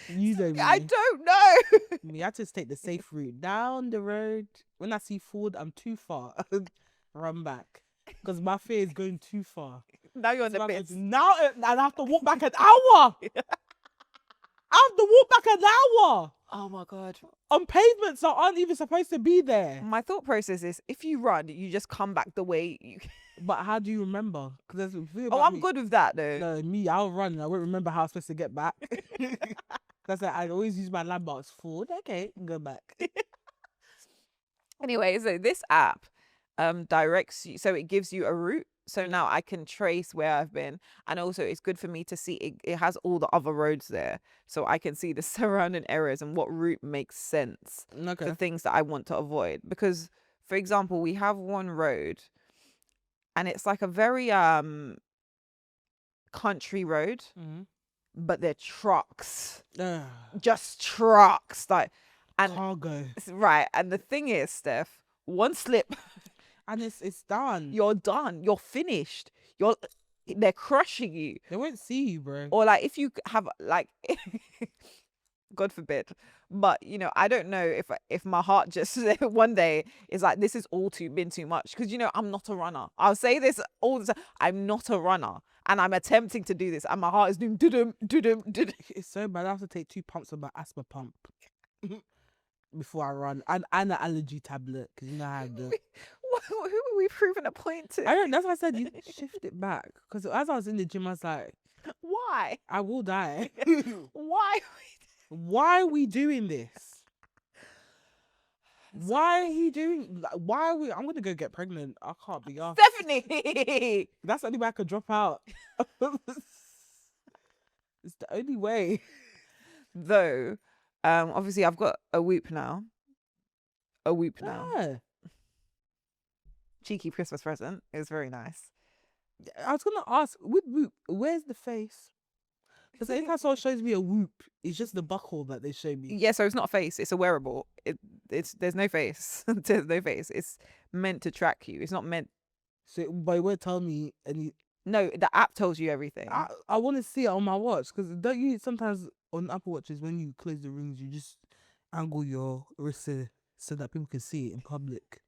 You don't know. I don't know. Me, I just take the safe route down the road. When I see forward, I'm too far. Run back. Because my fear is going too far. Now you're on the bits. Now I have to walk back an hour. I have to walk back an hour. Oh my God. On pavements that aren't even supposed to be there. My thought process is, if you run, you just come back the way you... But how do you remember? I'm good with that though. No, me, I'll run and I won't remember how I'm supposed to get back. That's like, I always use my landmarks forward. Okay, go back. Anyway, so this app directs you, so it gives you a route. So now I can trace where I've been, and also it's good for me to see it has all the other roads there, so I can see the surrounding areas and what route makes sense for things that I want to avoid. Because, for example, we have one road, and it's like a very country road, but they're trucks, just trucks, like, and cargo. Right, and the thing is, Steph, one slip. And it's done. You're done. You're finished. They're crushing you. They won't see you, bro. Or like, if you have like, God forbid, but you know, I don't know if my heart just one day is like, this is all been too much, because you know, I'm not a runner. I'll say this all the time. I'm not a runner, and I'm attempting to do this, and my heart is doing doo-dum, doo-dum, doo-dum. It's so bad. I have to take 2 pumps of my asthma pump before I run, and an allergy tablet, because you know I have the. Who are we proving a point to? I don't. That's why I said you shift it back. Because as I was in the gym, I was like, why? I will die. Why? Why are we doing this? Why are he doing? Why are we? I'm gonna go get pregnant. I can't be asked. Stephanie. That's the only way I could drop out. It's the only way. Though, obviously I've got a Whoop now. Yeah. Cheeky Christmas present. It was very nice. I was gonna ask, with Whoop, where's the face? Because anytime someone shows me a Whoop, it's just the buckle that they show me. Yeah, so it's not a face. It's a wearable. There's no face. There's no face. It's meant to track you. It's not meant. So, but it won't tell me any. No, the app tells you everything. I want to see it on my watch, because don't you sometimes on Apple Watches, when you close the rings, you just angle your wrist so that people can see it in public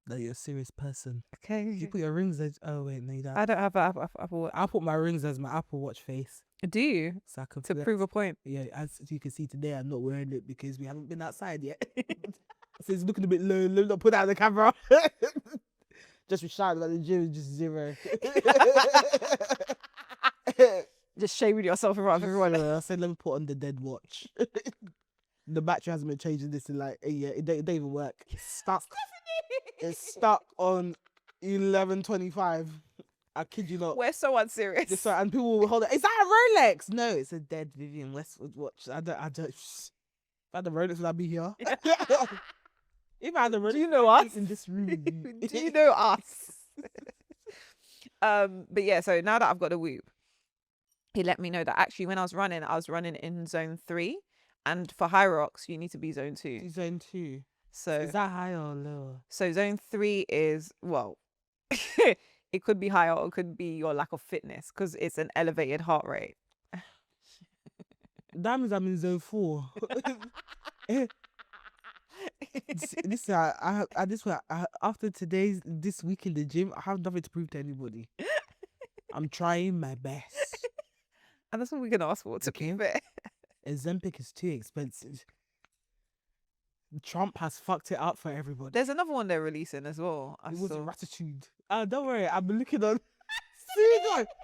that you're a serious person. Okay. You put your rings as... Oh wait, no, you don't. I don't have an Apple Watch. I put my rings as my Apple Watch face. Do you? So I can To prove a point. Yeah, as you can see today, I'm not wearing it because we haven't been outside yet. So it's looking a bit low. Let me not put that on the camera. Just be shouting at the gym, just 0. Just shaming yourself in front of everyone. I said, let me put on the dead watch. the battery hasn't been changing this in like a year. It don't even work. It's stuck. It's stuck on 11:25. I kid you not. We're so unserious. Just so, and people will hold it. Is that a Rolex? No, it's a dead Vivian Westwood watch. I don't. If I had a Rolex, would I be here? If I had a Rolex, Do you know us? in this room. Do you know us? But yeah, so now that I've got the Whoop, he let me know that actually when I was running in zone 3, and for high rocks you need to be zone 2. Zone 2. So Is that higher or lower? So zone 3 is, well, it could be higher or it could be your lack of fitness because it's an elevated heart rate. That means I'm in zone 4. This after this week in the gym, I have nothing to prove to anybody. I'm trying my best. And that's what we can ask for, to be fair. Ozempic is too expensive. Trump has fucked it up for everybody. There's another one they're releasing as well. It was Gratitude. Don't worry, I've been looking on.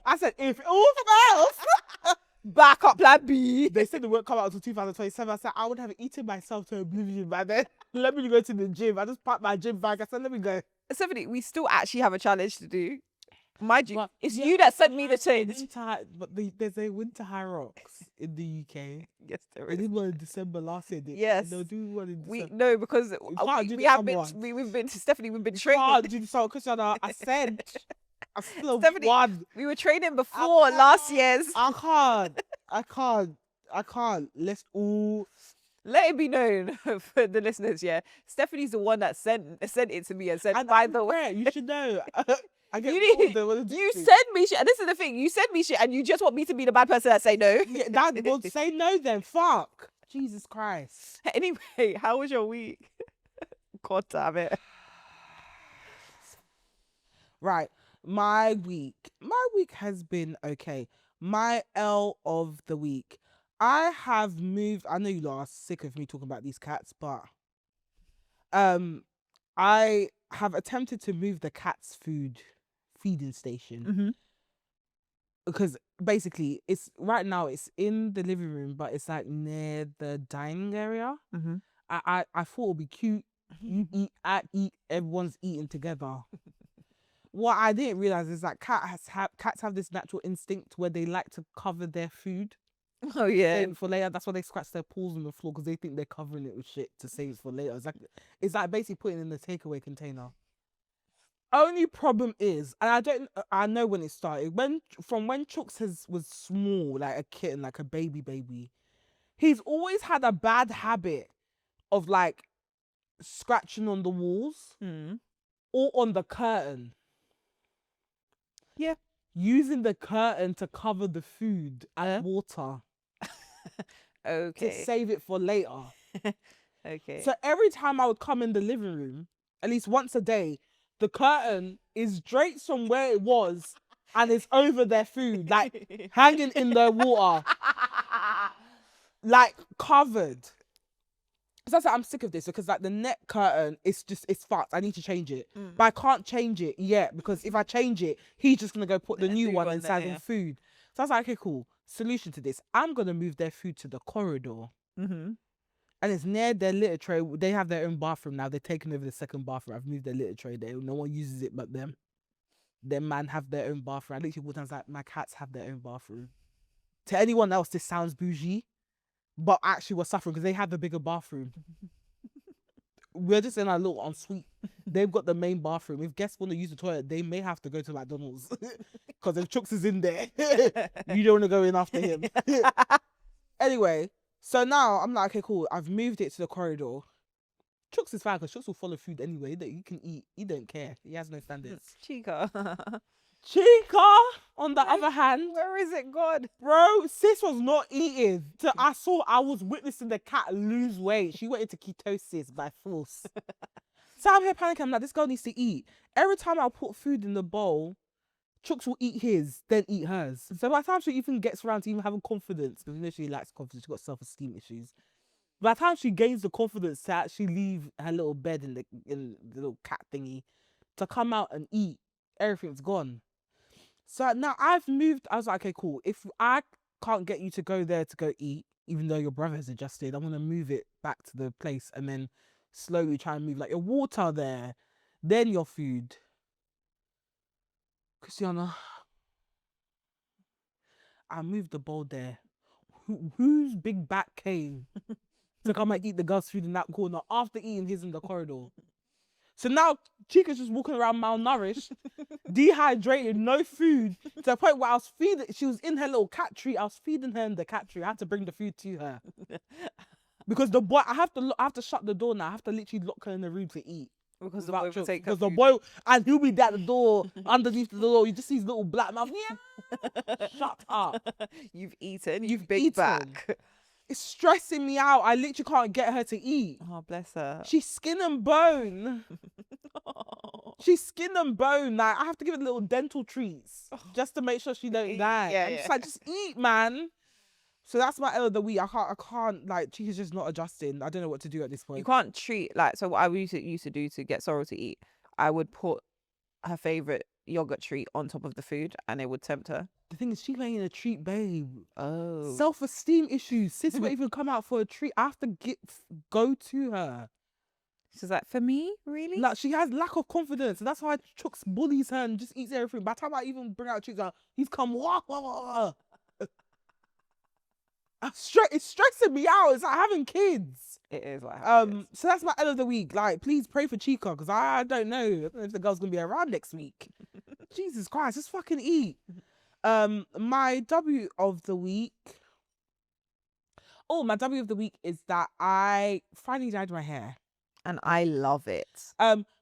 I said, if it all fails, backup plan B. They said it won't come out until 2027. I said, I would have eaten myself to oblivion by then. Let me go to the gym. I just packed my gym bag. I said, let me go. Stephanie, we still actually have a challenge to do. Mind you, Well, it's you that sent me the change. There's a winter high rocks in the UK. Yes, there They is. did one in December last year. Yes. They'll do one in December. No, because can't do we the have been. summer We've been to Stephanie. We've been Can't training. do this, Christiana. I said, I still Stephanie, won. We were training before last year's. I can't. Let's all. Let it be known for the listeners. Yeah, Stephanie's the one that sent it to me and said, "By the way, you should know." I get you send me shit, and this is the thing. You send me shit, and you just want me to be the bad person that say no. Yeah, that will say no then. Fuck. Jesus Christ. Anyway, how was your week? God damn it. Right. My week has been okay. My L of the week. I have moved. I know you lot are sick of me talking about these cats, but I have attempted to move the cat's feeding station because basically it's right now it's in the living room, but it's like near the dining area. I thought it'd be cute. You eat, I eat, everyone's eating together. What I didn't realize is that cats have this natural instinct where they like to cover their food. Oh yeah. For later. That's why they scratch their paws on the floor, because they think they're covering it with shit to save it for later. It's like basically putting it in the takeaway container. Only problem is, and I know when it started, when Chooks was small, like a kitten, like a baby, he's always had a bad habit of like scratching on the walls or on the curtain. Yeah. Using the curtain to cover the food and water. Okay. To save it for later. Okay. So every time I would come in the living room, at least once a day, the curtain is draped from where it was and it's over their food, like hanging in their water, like covered. So I said, I'm sick of this, because like the net curtain, it's fucked. I need to change it. But I can't change it yet, because if I change it, he's just going to go put the new one inside the food. So I was like, okay, cool. Solution to this. I'm going to move their food to the corridor. And it's near their litter tray. They have their own bathroom now. They're taking over the second bathroom. I've moved their litter tray there. No one uses it but them. Their man have their own bathroom. I literally times like, my cats have their own bathroom. To anyone else, this sounds bougie. But actually we're suffering because they have the bigger bathroom. We're just in our little ensuite. They've got the main bathroom. If guests want to use the toilet, they may have to go to McDonald's. Because if Chooks is in there, you don't want to go in after him. Anyway, so now I'm like, okay, cool. I've moved it to the corridor. Chooks is fine because Chooks will follow food anyway. He can eat. He don't care. He has no standards. Chica, on the other hand, where is it gone? bro, sis was not eating. I was witnessing the cat lose weight. She went into ketosis by force. So I'm here panicking. I'm like, this girl needs to eat. Every time I put food in the bowl, Chooks will eat his, then eat hers. So by the time she even gets around to even having confidence, because you know she lacks confidence, she's got self-esteem issues. By the time she gains the confidence to actually leave her little bed in the little cat thingy to come out and eat, everything's gone. So now I've moved. I was like, okay, cool. If I can't get you to go there to go eat, even though your brother has adjusted, I'm gonna move it back to the place and then slowly try and move like your water there, then your food. Christiana, I moved the bowl there. Whose big back came to come and eat the girl's food in that corner after eating his in the corridor? So now Chica's just walking around malnourished, dehydrated, no food, to the point where I was feeding, she was in her little cat tree, I was feeding her in the cat tree. I had to bring the food to her. Because the boy, I have to shut the door now. I have to literally lock her in the room to eat. Because the boy will take her Because the food. boy, and he'll be at the door, underneath the door, you just see his little black mouth. Yeah. Shut up. You've eaten. You've Big eaten. back. It's stressing me out. I literally can't get her to eat. Oh, bless her. She's skin and bone. She's skin and bone. Like, I have to give it little dental treats just to make sure she don't die. Yeah, I'm yeah. just like, just eat, man. So that's my L of the week. I can't, like, she's just not adjusting. I don't know what to do at this point. You can't treat, like, so what I used to do to get Sorrel to eat, I would put her favorite yogurt treat on top of the food and it would tempt her. The thing is, she ain't a treat, babe. Oh. Self-esteem issues. Sis won't even come out for a treat. I have to go to her. She's like, for me? Really? Like, she has lack of confidence. And that's why Chooks bullies her and just eats everything. By the time I even bring out treats, he's come, wah, wah, wah. It's stressing me out. It's like having kids. It is like so that's my L of the week. Like, please pray for Chica, because I don't know. I don't know if the girl's gonna be around next week. Jesus Christ, just fucking eat. My W of the week. Oh, my W of the week is that I finally dyed my hair. And I love it.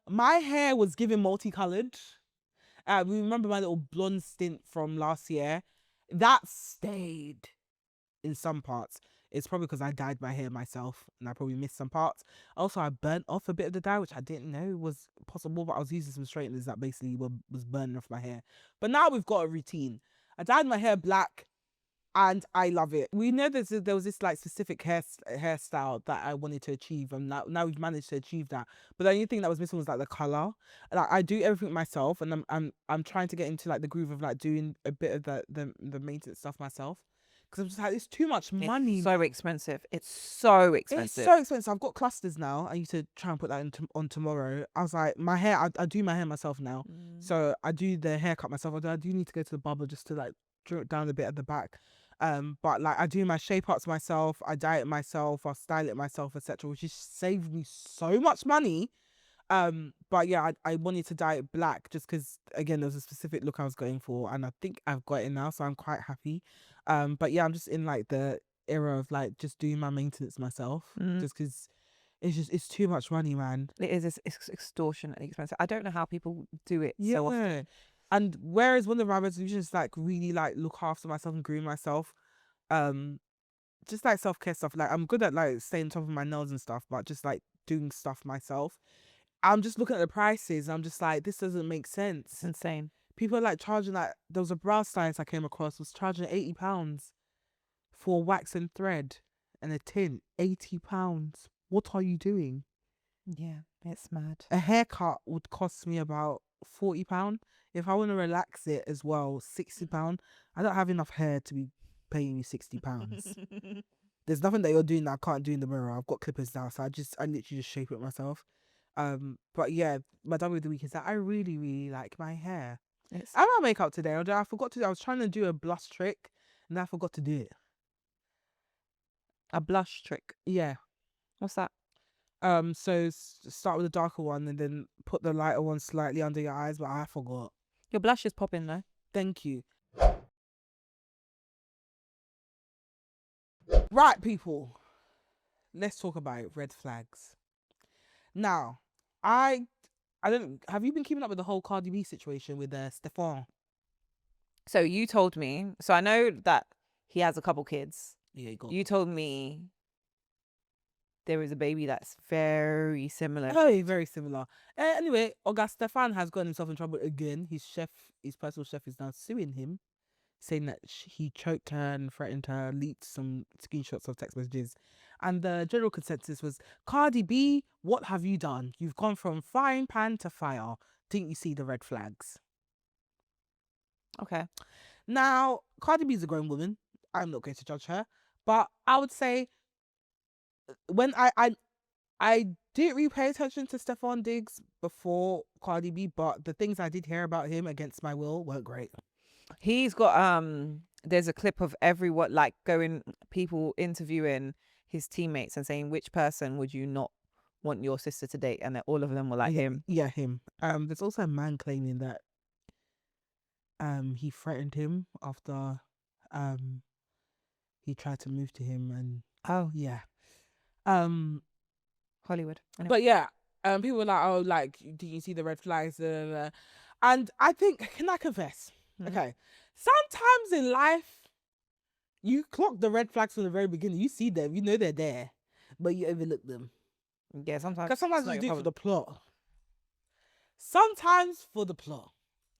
My hair was given multicolored. We remember my little blonde stint from last year. That stayed in some parts. It's probably because I dyed my hair myself and I probably missed some parts. Also, I burnt off a bit of the dye, which I didn't know was possible, but I was using some straighteners that basically was burning off my hair. But now we've got a routine. I dyed my hair black and I love it. We know there was this like specific hairstyle that I wanted to achieve, and now we've managed to achieve that. But the only thing that was missing was like the color. Like, I do everything myself, and I'm trying to get into like the groove of like doing a bit of the maintenance stuff myself. Because I'm just like, it's too much money. It's so expensive. It's so expensive. It's so expensive. I've got clusters now. I need to try and put that on tomorrow. I was like, my hair, I do my hair myself now. So I do the haircut myself. I do need to go to the barber just to like draw it down a bit at the back. But like, I do my shape ups myself. I dye it myself. I style it myself, etc. Which has saved me so much money. But yeah, I wanted to dye it black just because, again, there was a specific look I was going for, and I think I've got it now, so I'm quite happy. But yeah, I'm just in like the era of like just doing my maintenance myself, just because it's too much money, man. It is. It's extortionately expensive. I don't know how people do it so often. And whereas one of my resolutions is like really like look after myself and groom myself, just like self-care stuff. Like, I'm good at like staying on top of my nails and stuff, but just like doing stuff myself. I'm just looking at the prices. I'm just like, this doesn't make sense. It's insane. People are like charging, like, there was a brow stylist I came across was charging £80 for wax and thread and a tint. £80. What are you doing? Yeah, it's mad. A haircut would cost me about £40. If I want to relax it as well, £60. I don't have enough hair to be paying you £60. There's nothing that you're doing that I can't do in the mirror. I've got clippers now, so I literally just shape it myself. But yeah, my W of the week is that I really, really like my hair. And my makeup today, I forgot to. I was trying to do a blush trick, and I forgot to do it. A blush trick? Yeah. What's that? So start with the darker one, and then put the lighter one slightly under your eyes. But I forgot. Your blush is popping though. Thank you. Right, people. Let's talk about it. Red flags. Now, I don't. Have you been keeping up with the whole Cardi B situation with Steph? So you told me. So I know that he has a couple kids. Yeah, you told me there is a baby that's very similar. Very, very similar. Anyway, August Stefan has gotten himself in trouble again. His personal chef, is now suing him, saying that he choked her and threatened her, leaked some screenshots of text messages. And the general consensus was, Cardi B, what have you done? You've gone from frying pan to fire. Didn't you see the red flags? Okay. Now, Cardi B is a grown woman. I'm not going to judge her. But I would say when I didn't really pay attention to Stephon Diggs before Cardi B, but the things I did hear about him against my will weren't great. He's got there's a clip of everyone like going people interviewing his teammates and saying which person would you not want your sister to date, and then all of them were like him. Yeah, him. There's also a man claiming that he threatened him after he tried to move to him, and Oh, yeah. Hollywood. Anyway. But yeah, people were like, oh, like, do you see the red flags? Da, da, da. And I think, can I confess? Okay, sometimes in life, you clock the red flags from the very beginning. You see them, you know they're there, but you overlook them. Yeah, sometimes. Because sometimes you do it for the plot. Sometimes for the plot.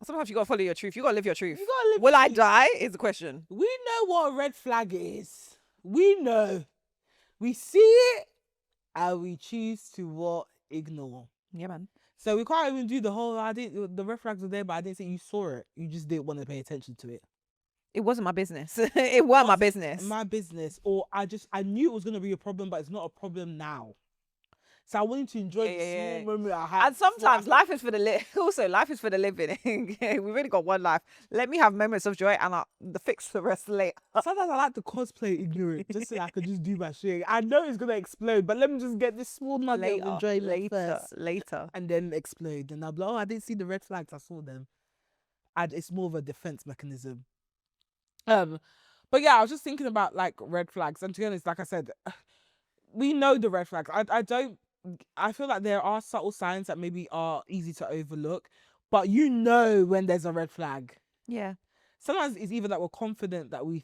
Sometimes you gotta follow your truth. You gotta live your truth. You gotta live Will your I truth. die? Is the question. We know what a red flag is. We know. We see it, and we choose to what? Ignore. Yeah, man. So we can't even do the whole. The red flags were there, but I didn't say you saw it. You just didn't want to pay attention to it. It wasn't my business. It wasn't my business. My business, or I knew it was gonna be a problem, but it's not a problem now. So I wanted to enjoy the small moment I had. And sometimes life is for the also life is for the living. We've really got one life. Let me have moments of joy and the fix the rest later. Sometimes I like to cosplay ignorant just so I could just do my shit. I know it's gonna explode, but let me just get this small nugget of enjoyment first, later, and then explode. And I'll be like, oh, I didn't see the red flags. I saw them. And it's more of a defense mechanism. But yeah, I was just thinking about like red flags, and to be honest, like I said, we know the red flags. I feel like there are subtle signs that maybe are easy to overlook, but you know when there's a red flag. Yeah. Sometimes it's either that we're confident that we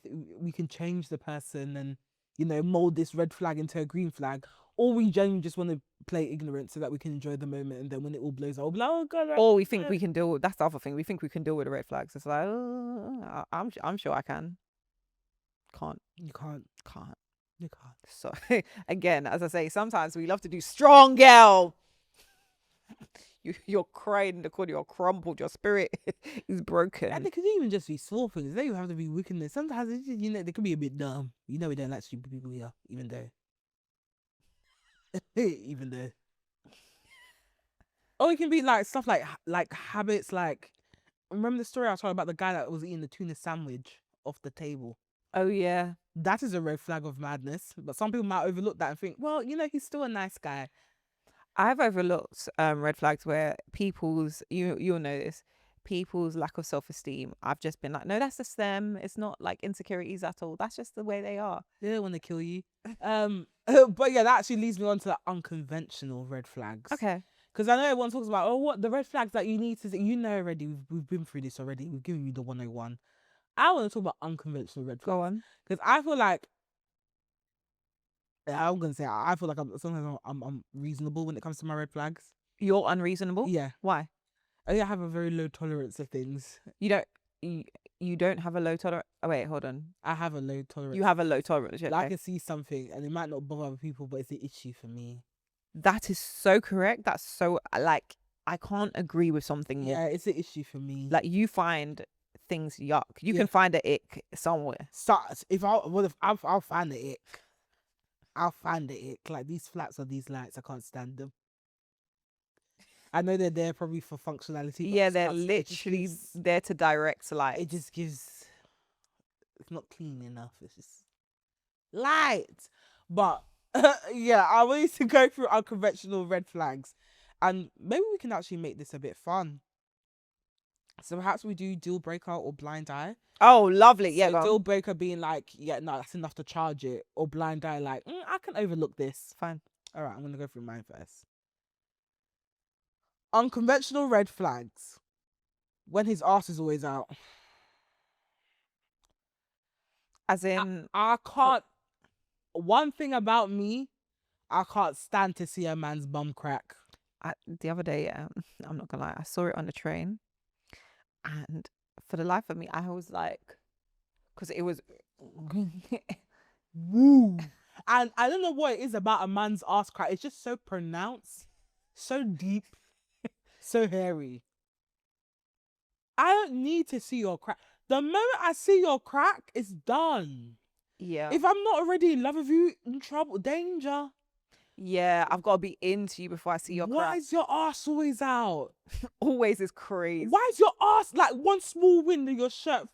can change the person and, you know, mold this red flag into a green flag, or we genuinely just want to play ignorant so that we can enjoy the moment, and then when it all blows up, we'll be like, oh god. Or we think we can deal with, that's the other thing. We think we can deal with the red flags. It's like, oh, I'm sure I can. Can't. You can't. You can't. So again, as I say, sometimes we love to do strong girl. You're crying in the corner, you're crumpled, your spirit is broken. And they could even just be small things. They don't have to be wickedness. Sometimes it's just, you know, they could be a bit dumb. You know, we don't like stupid people here, even though. Or it can be like stuff like habits. Like, remember the story I was talking about the guy that was eating the tuna sandwich off the table? Oh yeah. That is a red flag of madness. But some people might overlook that and think, well, you know, he's still a nice guy. I've overlooked red flags where people's you'll know this, people's lack of self-esteem. I've just been like, no, that's just them. It's not like insecurities at all. That's just the way they are. They don't want to kill you. But yeah, that actually leads me on to the unconventional red flags. Okay. Because I know everyone talks about, oh, what the red flags that you need to see. You know already. We've been through this already. We've given you the 101. I want to talk about unconventional red flags. Go on. Because I feel like, I'm gonna say, I feel like sometimes I'm reasonable when it comes to my red flags. You're unreasonable? Yeah. Why? I have a very low tolerance of things. You don't have a low tolerance. Oh wait, hold on. I have a low tolerance. You have a low tolerance. Okay. Like, I can see something and it might not bother other people, but it's an issue for me. That is so correct. That's so, like, I can't agree with something more. Yeah, it's an issue for me. Like, you find things yuck. You can find an ick somewhere. I'll find the ick. I'll find the ick. Like, these flaps or these lights, I can't stand them. I know they're there probably for functionality. Yeah, they're literally there to direct light. It just gives. It's not clean enough. It's just light. But yeah, I want to go through unconventional red flags, and maybe we can actually make this a bit fun. So perhaps we do deal breaker or blind eye. Oh, lovely. Yeah, so deal breaker being like, yeah, no, that's enough to charge it, or blind eye like, I can overlook this. Fine. All right, I'm gonna go through mine first. Unconventional red flags. When his ass is always out. As in, I can't. One thing about me, I can't stand to see a man's bum crack. The other day, I'm not gonna lie, I saw it on the train, and for the life of me, I was like, because it was woo, and I don't know what it is about a man's ass crack. It's just so pronounced, so deep, so hairy. I don't need to see your crack. The moment I see your crack, it's done. Yeah. If I'm not already in love with you, in trouble, danger. Yeah, I've got to be into you before I see your Why crack. is your ass always out? Always is crazy. Why is your ass like one small wind and your shirt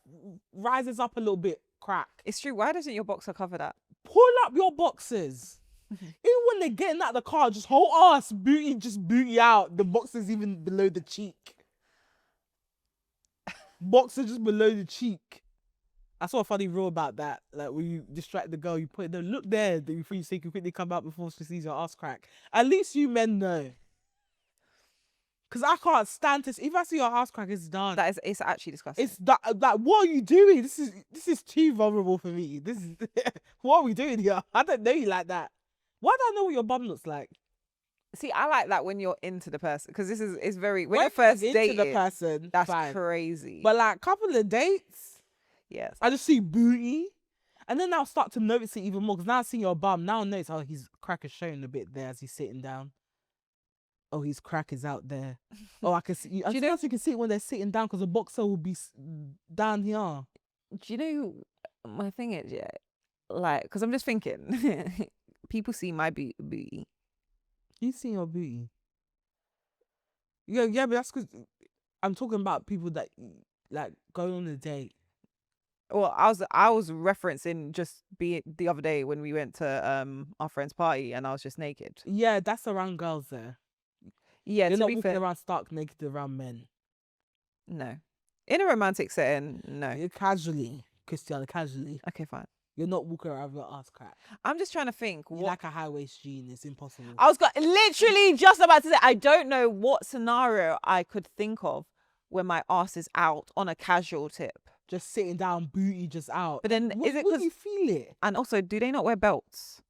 rises up a little bit? Crack. It's true. Why doesn't your boxer cover that? Pull up your boxes. Even when they're getting out of the car, just whole ass booty, just booty out. The boxes even below the cheek. Boxer just below the cheek. I saw a funny rule about that. Like when you distract the girl, you put them, look there, before you say you can quickly come out before she sees your ass crack. At least you men know. Cause I can't stand this. If I see your ass crack, it's done. It's actually disgusting. It's that like what are you doing? This is too vulnerable for me. This is what are we doing here? I don't know you like that. Why do I know what your bum looks like? See, I like that when you're into the person, because it's very when When you're first into dating. the person, That's fine. crazy. But like couple of dates, yes, I just see booty, and then I'll start to notice it even more because now I see your bum. Now I notice his crack is showing a bit there as he's sitting down. Oh, his crack is out there. Oh, I can see. You know you can see it when they're sitting down because the boxer will be down here. Do you know my thing is, yeah, like, because I'm just thinking, people see my booty. You see your booty. Yeah, but that's because I'm talking about people that like going on a date. Well, I was referencing just the other day when we went to our friend's party and I was just naked. Yeah, that's around girls there. Yeah, they're to not be walking fair, around stark naked around men. no. In a romantic setting, no. You're casually, Christiana, casually. Okay, fine. You're not walking around with your ass crack. I'm just trying to think. You like a high waist jean. It's impossible. I was literally just about to say, I don't know what scenario I could think of when my ass is out on a casual tip. Just sitting down, booty just out. But then, is it because you feel it? And also, do they not wear belts?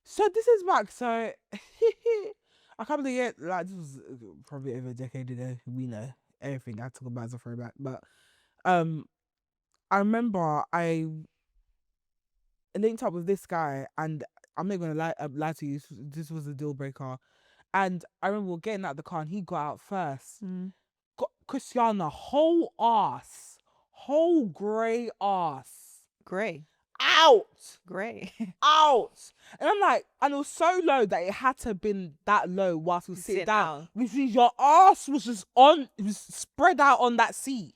So this is back. So a couple of years, like this was probably over a decade ago. We know everything I talk about is a throwback. But I remember I linked up with this guy, and I'm not gonna lie to you. This was a deal breaker. And I remember getting out of the car, and he got out first. Got Christiana whole grey ass. Grey. Out. Grey. Out. And I'm like, and it was so low that it had to have been that low whilst we sit down. Which means your ass was just it was spread out on that seat.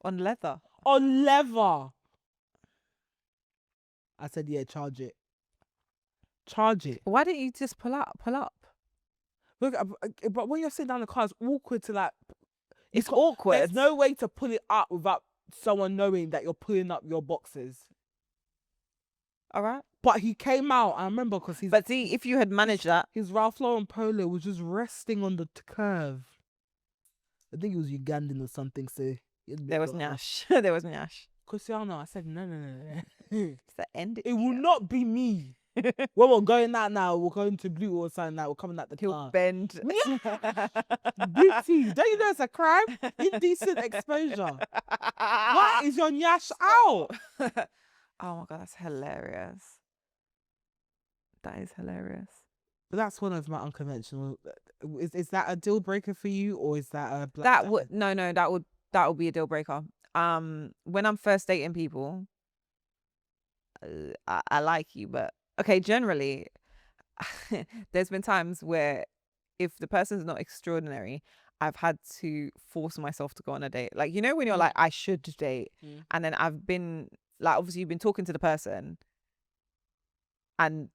On leather. On leather. I said, yeah, charge it. Charge it. Why didn't you just pull up? Look, but when you're sitting down in the car, it's awkward to like. It's awkward. There's no way to pull it up without someone knowing that you're pulling up your boxes. All right. But he came out, I remember, because he's. But see, if you had managed that. His Ralph Lauren polo was just resting on the curve. I think it was Ugandan or something, so. There was Nash. There was Nash. Cristiano, I said, no. It's the end. It will not be me. When we're going out now, we're going to Blue or something now, we're coming out the car. He'll bend. Booty. Don't you know it's a crime? Indecent exposure. Why is your Nash out? Oh my God, that's hilarious. That is hilarious. But that's one of my unconventional. Is that a deal breaker for you, or is that a black? That would that would be a deal breaker. When I'm first dating people, I like you, but okay, generally, there's been times where if the person's not extraordinary, I've had to force myself to go on a date. Like, you know, when you're like, I should date, and then I've been like, obviously you've been talking to the person, and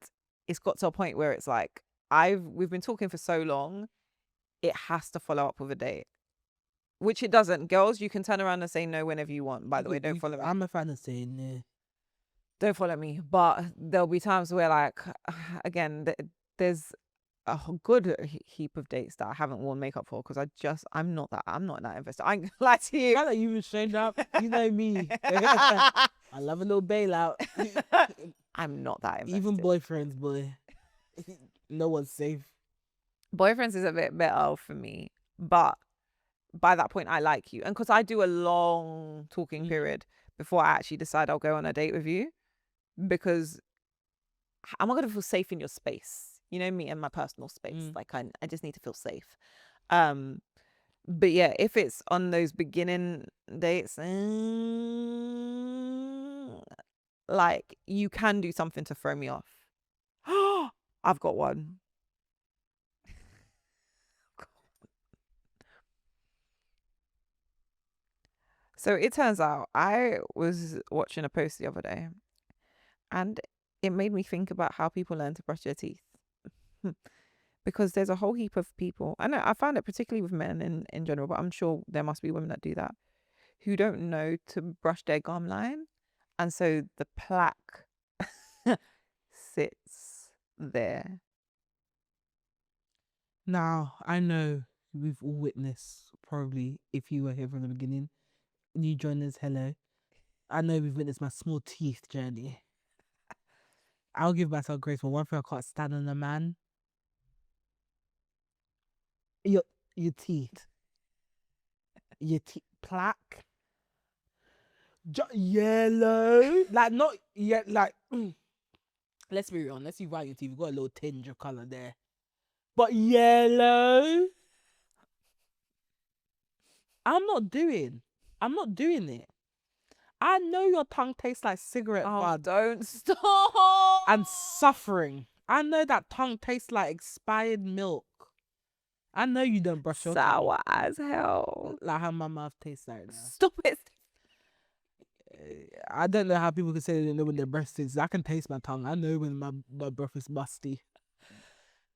it's got to a point where it's like, we've been talking for so long, it has to follow up with a date. Which it doesn't. Girls, you can turn around and say no whenever you want. By the way, don't follow me. I'm a fan of saying no. Don't follow me. But there'll be times where, like, again, there's a good heap of dates that I haven't worn makeup for because I'm not that invested. I ain't lie to you. Now that you've been straightened up, you know me. I love a little bailout. I'm not that invested. Even boyfriends, boy. No one's safe. Boyfriends is a bit better for me. But by that point, I like you. And because I do a long talking period before I actually decide I'll go on a date with you. Because I'm not going to feel safe in your space. You know me and my personal space. Like, I just need to feel safe. But yeah, if it's on those beginning dates, like you can do something to throw me off. I've got one. So it turns out I was watching a post the other day, and it made me think about how people learn to brush their teeth. Because there's a whole heap of people, and I found it particularly with men in general, but I'm sure there must be women that do that, who don't know to brush their gum line. And so the plaque sits there. Now, I know we've all witnessed, probably, if you were here from the beginning, new joiners, hello. I know we've witnessed my small teeth journey. I'll give myself grace for one thing I can't stand on a man. Your teeth. Your teeth. Plaque. Yellow. Like, not yet, like, let's be real, let's see why your teeth. You've got a little tinge of colour there. But yellow. I'm not doing it. I know your tongue tastes like cigarette bud. Don't stop. And suffering. I know that tongue tastes like expired milk. I know you don't brush your tongue. Sour as hell. Like how my mouth tastes like now. Stop it. I don't know how people can say they don't know when their breath tastes. I can taste my tongue. I know when my breath is musty.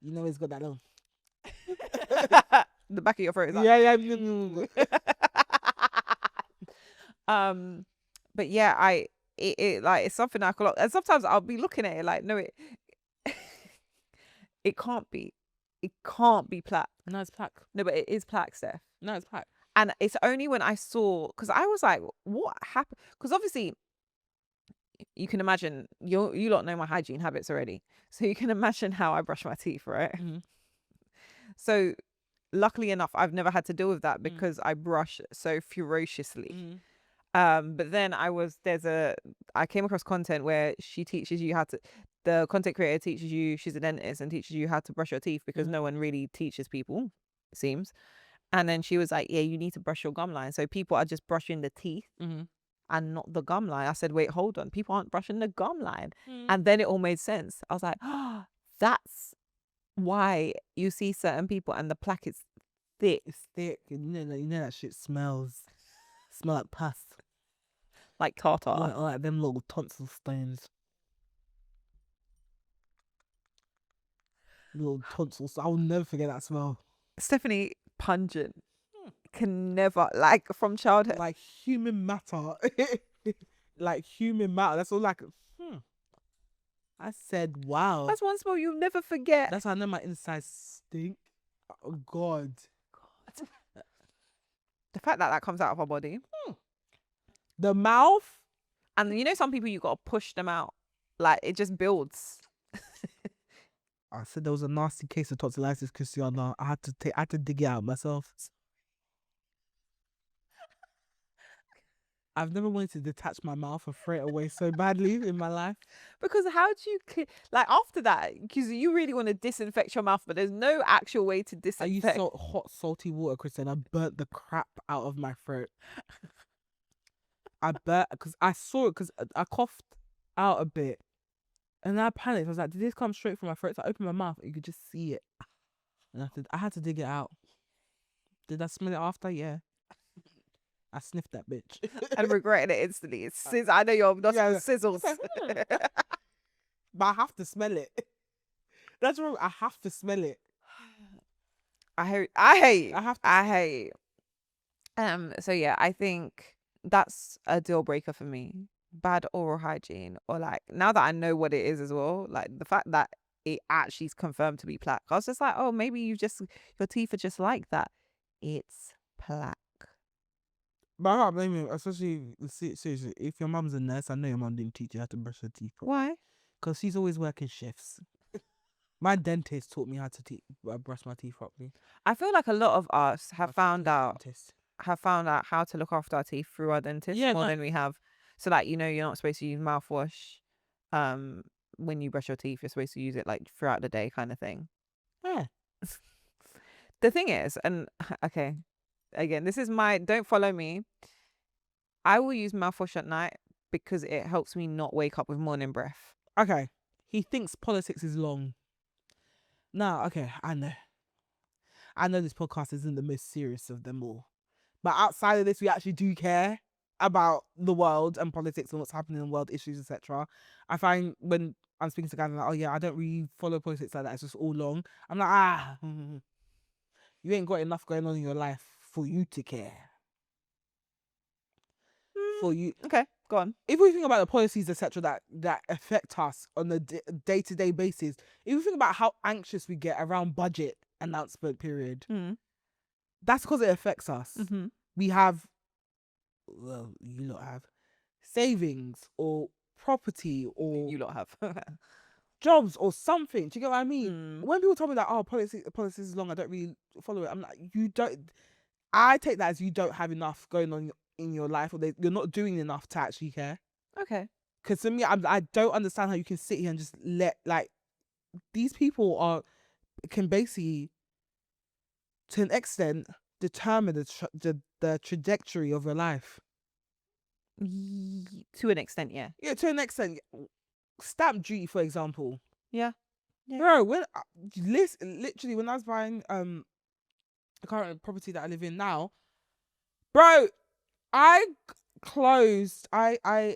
You know it's got that long. The back of your throat is like... Yeah. But yeah, it like it's something I clock, and sometimes I'll be looking at it like, no, it can't be. It can't be plaque. No, it's plaque. No, but it is plaque, Steph. No, it's plaque. And it's only when I saw, because I was like, what happened? Because obviously, you can imagine, you lot know my hygiene habits already. So you can imagine how I brush my teeth, right? Mm-hmm. So luckily enough, I've never had to deal with that because I brush so ferociously. Mm-hmm. But then I came across content where she teaches you how to, the content creator teaches you, she's a dentist and teaches you how to brush your teeth because no one really teaches people, it seems. And then she was like, yeah, you need to brush your gum line. So people are just brushing the teeth and not the gum line. I said, wait, hold on. People aren't brushing the gum line. And then it all made sense. I was like, oh, that's why you see certain people and the plaque is thick. It's thick. You know that shit smells. Smell like pus. Like tartar. Or like them little tonsil stones. Little tonsils. I will never forget that smell. Stephanie, pungent. Can never, like, from childhood. Like human matter. Like human matter. That's all like, I said, wow. That's one smell you'll never forget. That's how I know my insides stink. Oh, God. The fact that comes out of our body. The mouth. And you know, some people, you got to push them out. Like, it just builds. I said there was a nasty case of tonsillitis, Christiana. I had to dig it out myself. I've never wanted to detach my mouth and throw it away so badly in my life. Because how do you like after that? Because you really want to disinfect your mouth, but there's no actual way to disinfect. I used hot salty water, Christian. I burnt the crap out of my throat. I burnt because I saw it because I coughed out a bit, and then I panicked. I was like, "Did this come straight from my throat?" So I opened my mouth, and you could just see it, and I had to dig it out. Did I smell it after? Yeah. I sniffed that bitch. And regretted it instantly. I know your nostrils sizzles. But I have to smell it. That's wrong. I have to smell it. I hate. So yeah, I think that's a deal breaker for me. Bad oral hygiene, or like now that I know what it is as well, like the fact that it actually is confirmed to be plaque. I was just like, oh, maybe your teeth are just like that. It's plaque. But I can't blame you, especially seriously. If your mum's a nurse, I know your mum didn't teach you how to brush her teeth. Why? Because she's always working shifts. My dentist taught me how to brush my teeth properly. I feel like a lot of us have found out how to look after our teeth through our dentist more than we have. So like, you know, you're not supposed to use mouthwash when you brush your teeth. You're supposed to use it like throughout the day kind of thing. Yeah. The thing is, and okay, again, this is don't follow me. I will use mouthwash at night because it helps me not wake up with morning breath. Okay. He thinks politics is long. Now, okay, I know this podcast isn't the most serious of them all. But outside of this, we actually do care about the world and politics and what's happening in world issues, etc. I find when I'm speaking to guys, I'm like, oh yeah, I don't really follow politics like that. It's just all long. I'm like, you ain't got enough going on in your life for you to care. For you, Okay, go on. if we think about the policies, etc., that affect us on a day-to-day basis, if we think about how anxious we get around budget announcement period, that's because it affects us. Mm-hmm. We have, well, you lot have savings or property or You lot have. jobs or something. Do you get what I mean? When people tell me that, oh, politics is long, I don't really follow it. I'm like, you don't. I take that as you don't have enough going on in your life, or you're not doing enough to actually care. Okay. Because to me, I don't understand how you can sit here and just let, like, these people can basically, to an extent, determine the trajectory of your life. To an extent, yeah. Yeah, to an extent. Stamp duty, for example. Yeah. Bro, when literally when I was buying the current property that I live in now, bro, I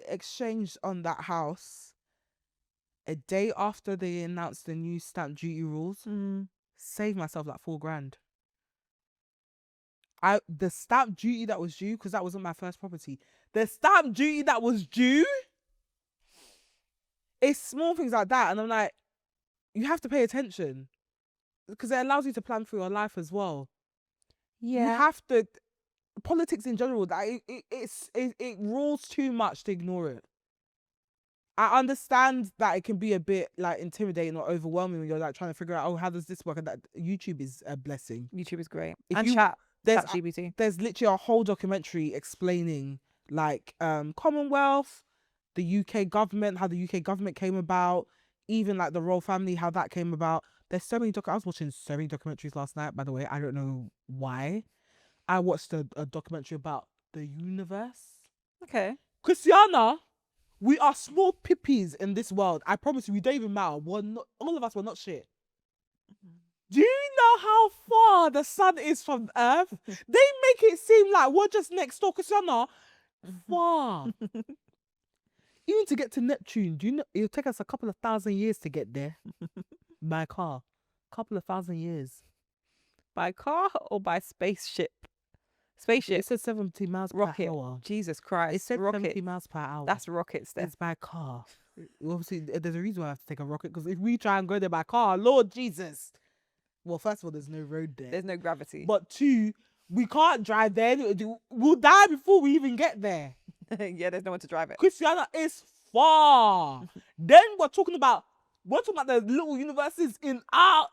exchanged on that house a day after they announced the new stamp duty rules. Saved myself like $4,000. The stamp duty that was due, because that wasn't my first property. The stamp duty that was due. It's small things like that, and I'm like, you have to pay attention because it allows you to plan for your life as well. Yeah. You have to. Politics in general, that it rules too much to ignore it. I understand that it can be a bit like intimidating or overwhelming when you're like trying to figure out, oh, how does this work? And that YouTube is a blessing. YouTube is great. If and you- chat There's GPT. there's literally a whole documentary explaining like Commonwealth, the UK government, how the UK government came about, even like the royal family, how that came about. There's so many I was watching so many documentaries last night, by the way. I don't know why. I watched a documentary about the universe. Okay. Christiana, we are small pippies in this world. I promise you, we don't even matter. All of us were not shit. Do you know how far the sun is from Earth? They make it seem like we're just next door, Christiana. Far. Even to get to Neptune, do you know it'll take us a couple of thousand years to get there by car? Couple of thousand years. By car or by spaceship? Spaceship. It said 70 miles Rocket. per hour. Jesus Christ. It said rocket. 70 miles per hour. That's rocket, Steph. It's by car. Obviously, there's a reason why I have to take a rocket, because if we try and go there by car, Lord Jesus. Well, first of all, there's no road there. There's no gravity. But two, we can't drive there. We'll die before we even get there. Yeah, there's no one to drive it. Christiana is far. Then we're talking about the little universes in our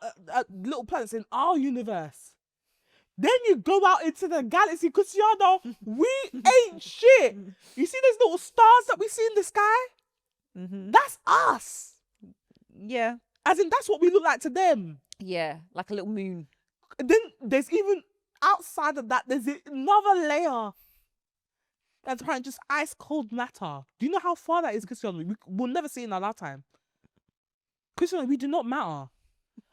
little planets in our universe. Then you go out into the galaxy, Christiana. We ain't shit. You see those little stars that we see in the sky? That's us. Yeah. As in, that's what we look like to them. Yeah, like a little moon. Then there's even outside of that, there's another layer that's apparently just ice cold matter. Do you know how far that is, Christian? We'll never see it in our lifetime. Christian, we do not matter.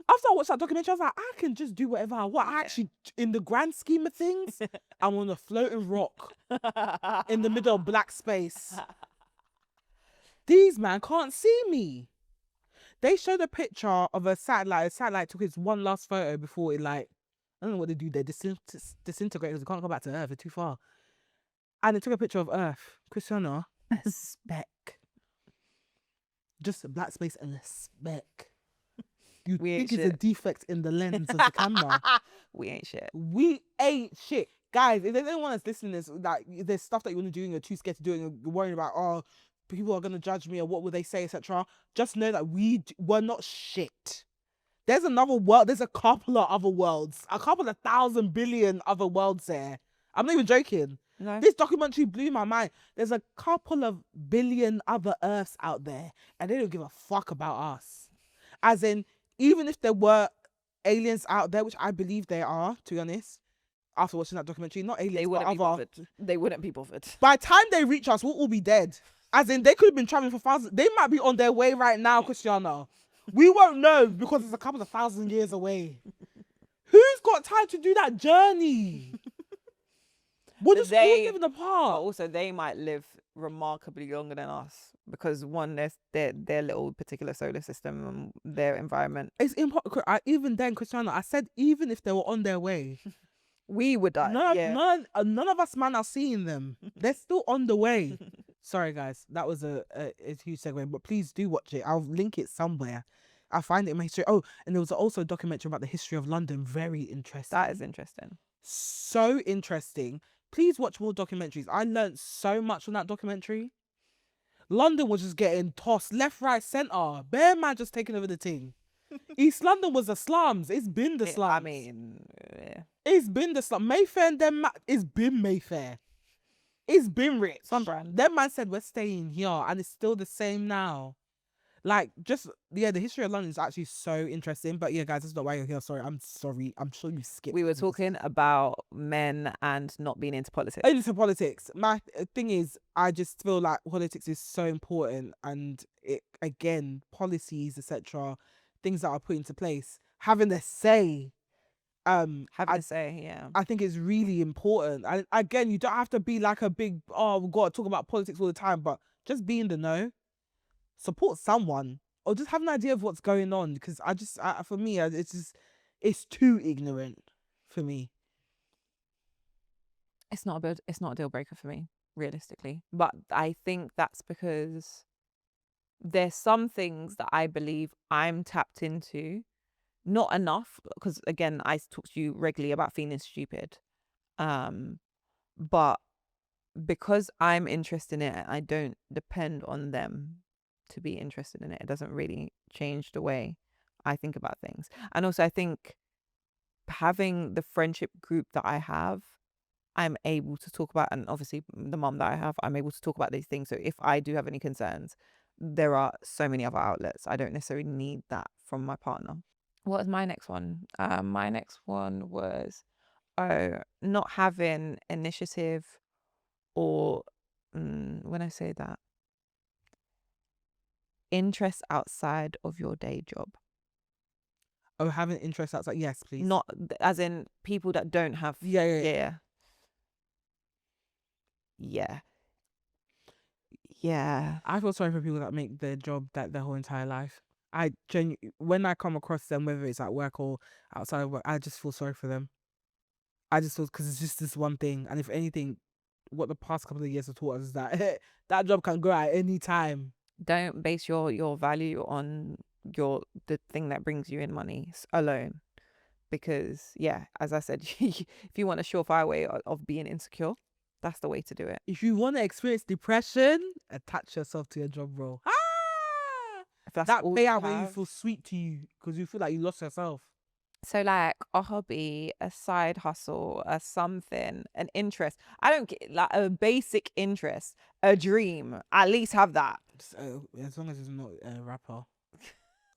After I watched that documentary, I was like, I can just do whatever I want. I actually, in the grand scheme of things, I'm on a floating rock in the middle of black space. These man can't see me. They showed a picture of a satellite. A satellite took its one last photo before it, like, I don't know what they do. They disintegrate because it can't go back to Earth. It's too far. And they took a picture of Earth. Christiana, a speck. Just a black space and a speck. You think it's a defect in the lens of the camera. We ain't shit. We ain't shit. Guys, if there's anyone that's listening to this, like, there's stuff that you want to do and you're too scared to do it and you're worried about, oh, people are going to judge me or what will they say, etc. Just know that we're not shit. There's another world. There's a couple of other worlds. A couple of 1,000 billion other worlds there. I'm not even joking. No. This documentary blew my mind. There's a couple of billion other Earths out there and they don't give a fuck about us. As in, even if there were aliens out there, which I believe there are, to be honest, after watching that documentary, not aliens, They wouldn't be bothered. They wouldn't be bothered. By the time they reach us, we'll all be dead. As in, they could have been traveling for thousands. They might be on their way right now, Christiana. We won't know because it's a couple of thousand years away. Who's got time to do that journey? We're just all living But apart. also, they might live remarkably longer than us because one, their little particular solar system and their environment. It's important. Even then, Christiana, I said even if they were on their way, We would die. none of us man are seeing them. They're still on the way. Sorry, guys, that was a huge segue, but please do watch it. I'll link it somewhere. I find it in my history. Oh, and there was also a documentary about the history of London. Very interesting. That is interesting. So interesting. Please watch more documentaries. I learned so much from that documentary. London was just getting tossed left, right, centre. Bear man just taking over the thing. East London was the slums. It's been the slums. I mean, yeah. It's been the slum. Mayfair and them. It's been Mayfair. It's been rich. Some brand. Them man said we're staying here, and it's still the same now. Like, just, the history of London is actually so interesting. But yeah, guys, that's not why you're here. Sorry, I'm sorry. I'm sure you skipped. We were talking about men and not being into politics. Into politics. My thing is, I just feel like politics is so important, and it, again, policies, etc., things that are put into place, having a say. Yeah. I think it's really important. And again, you don't have to be like a big, we've got to talk about politics all the time, but just be in the know. Support someone, or just have an idea of what's going on, because for me, it's too ignorant for me. It's not a deal breaker for me, realistically. But I think that's because there's some things that I believe I'm tapped into, not enough, because again, I talk to you regularly about feeling stupid. But because I'm interested in it, I don't depend on them to be interested in it. It doesn't really change the way I think about things. And also, I think having the friendship group that I have, I'm able to talk about, and obviously the mum that I have, I'm able to talk about these things. So if I do have any concerns, there are so many other outlets. I don't necessarily need that from my partner. What was my next one? My next one was not having initiative, or when I say that, interest outside of your day job. Oh, having interest outside. Yes, please. Not as in people that don't have. Yeah. I feel sorry for people that make their job that their whole entire life. When I come across them, whether it's at work or outside of work, I just feel sorry for them. I just feel, because it's just this one thing, and if anything, what the past couple of years have taught us is that that job can go at any time. Don't base your value on the thing that brings you in money alone, because as I said, if you want a surefire way of being insecure, that's the way to do it. If you want to experience depression, attach yourself to your job role. If that's that all payout you when you have. feel sweet to you, because you feel like you lost yourself. So like a hobby, a side hustle, a something, an interest. I don't get like a basic interest, a dream. At least have that. So, as long as it's not a rapper.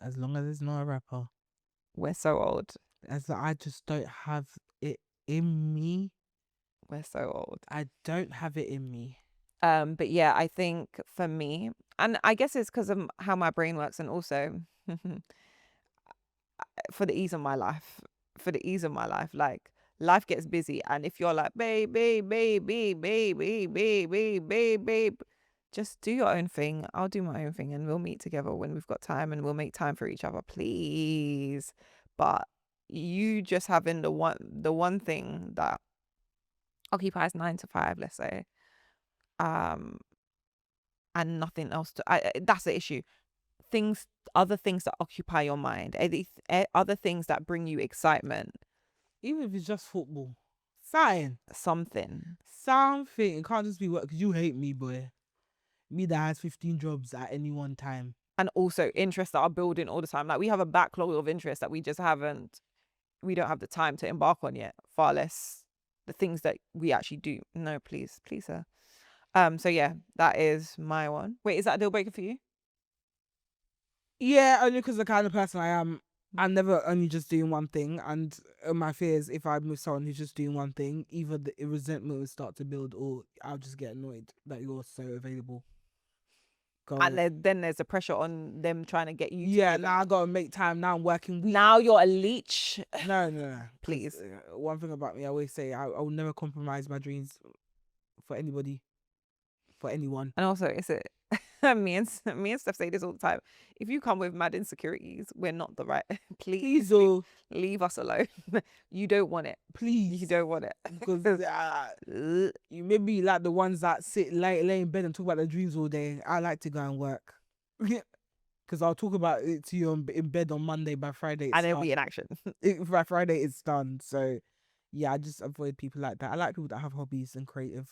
As long as it's not a rapper. We're so old. I just don't have it in me. We're so old. I don't have it in me. But yeah, I think for me, and I guess it's because of how my brain works, and also for the ease of my life. Like, life gets busy, and if you're like, baby, just do your own thing. I'll do my own thing, and we'll meet together when we've got time, and we'll make time for each other, please. But you just having the one thing that occupies 9 to 5, let's say, and nothing else that's the issue. Other things that occupy your mind, other things that bring you excitement, even if it's just football, something. It can't just be work, because you hate me, boy. Me that has 15 jobs at any one time. And also interests that are building all the time. Like, we have a backlog of interests that we don't have the time to embark on yet, far less the things that we actually do. No, please, sir. So yeah, that is my one. Wait, is that a deal breaker for you? Yeah, only because the kind of person I am, I'm never only just doing one thing, and my fear is if I'm with someone who's just doing one thing, either the resentment will start to build, or I'll just get annoyed that you're so available. Go. And then there's the pressure on them trying to get you. Yeah, now I gotta make time. Now I'm working week. Now you're a leech. No. 'Cause, Please. one thing about me, I always say I will never compromise my dreams for anybody, for anyone. And also, it's me and Steph say this all the time. If you come with mad insecurities, we're not the right. Please leave us alone. You don't want it. Please. You don't want it. Because you maybe like the ones that lay in bed and talk about their dreams all day. I like to go and work. Because I'll talk about it to you in bed on Monday. By Friday, and it'll be in action. By Friday, it's done. So, yeah, I just avoid people like that. I like people that have hobbies and creative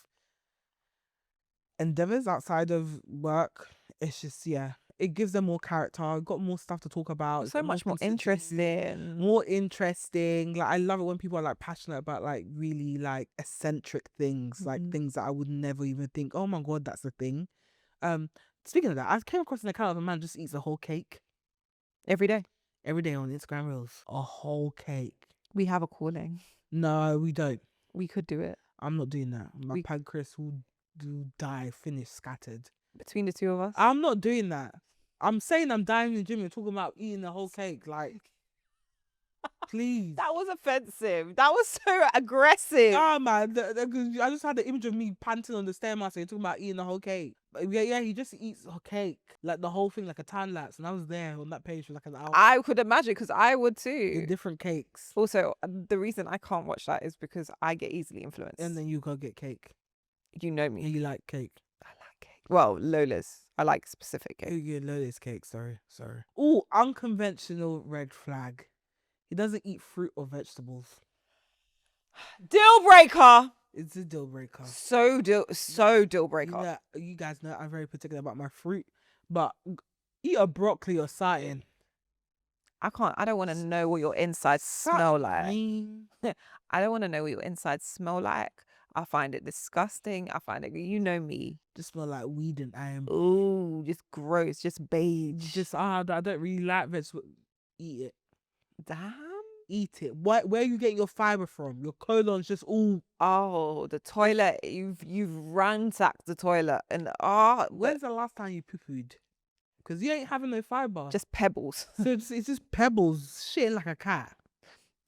endeavors outside of work. It's just, yeah, it gives them more character, got more stuff to talk about, so much more interesting. Like, I love it when people are like passionate about like really like eccentric things, like things that I would never even think, oh my god, that's a thing. Speaking of that, I came across an account of a man just eats a whole cake every day on Instagram Reels. A whole cake. We have a calling. No, we don't. We could do it. I'm not doing that. My pancreas will die, finished, scattered. Between the two of us? I'm not doing that. I'm saying I'm dying in the gym and talking about eating the whole cake. Like, please. That was offensive. That was so aggressive. Nah, man. I just had the image of me panting on the stairmaster and talking about eating the whole cake. But yeah, he just eats a cake. Like the whole thing, like a time lapse. And I was there on that page for like an hour. I could imagine, because I would too. The different cakes. Also, the reason I can't watch that is because I get easily influenced. And then you go get cake. You know me. You like cake. I like cake. Well, Lola's. I like specific cake. Yeah, Lola's cake. Sorry. Oh, unconventional red flag. He doesn't eat fruit or vegetables. Deal breaker. It's a deal breaker. So deal breaker. Yeah, you guys know I'm very particular about my fruit, but eat a broccoli or something. I don't want to know what your insides smell like. I don't want to know what your insides smell like. I find it disgusting. I find it, you know me. Just smell like weed and iron. Ooh, just gross, just beige. Just, I don't really like vegetables. Eat it. Damn. Eat it. Where you get your fiber from? Your colon's just all. Oh, the toilet. You've ransacked the toilet. And when's the last time you poo-pooed? Because you ain't having no fiber. Just pebbles. So it's just pebbles, shitting like a cat.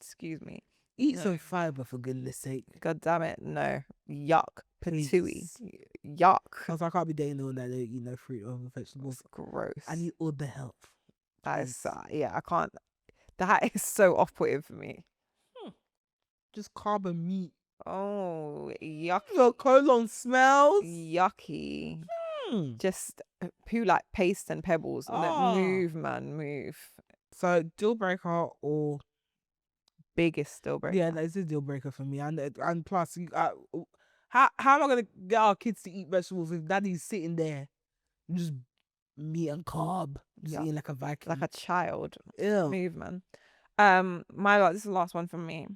Excuse me. Eat some fiber, for goodness sake. God damn it. No. Yuck. Patooey. Yuck. Because I can't be dating no one that don't eat no fruit or vegetables. That's gross. I need all the help. That is, yeah, I can't. That is so off-putting for me. Just carb and meat. Oh, yucky. Your colon smells. Yucky. Just poo like paste and pebbles. Move, man, move. So, deal breaker or biggest deal breaker? Yeah, it's a deal breaker for me. And plus, how am I gonna get our kids to eat vegetables if daddy's sitting there just meat and carb, just eating like a Viking, like a child? Ew. Move, man. This is the last one from me.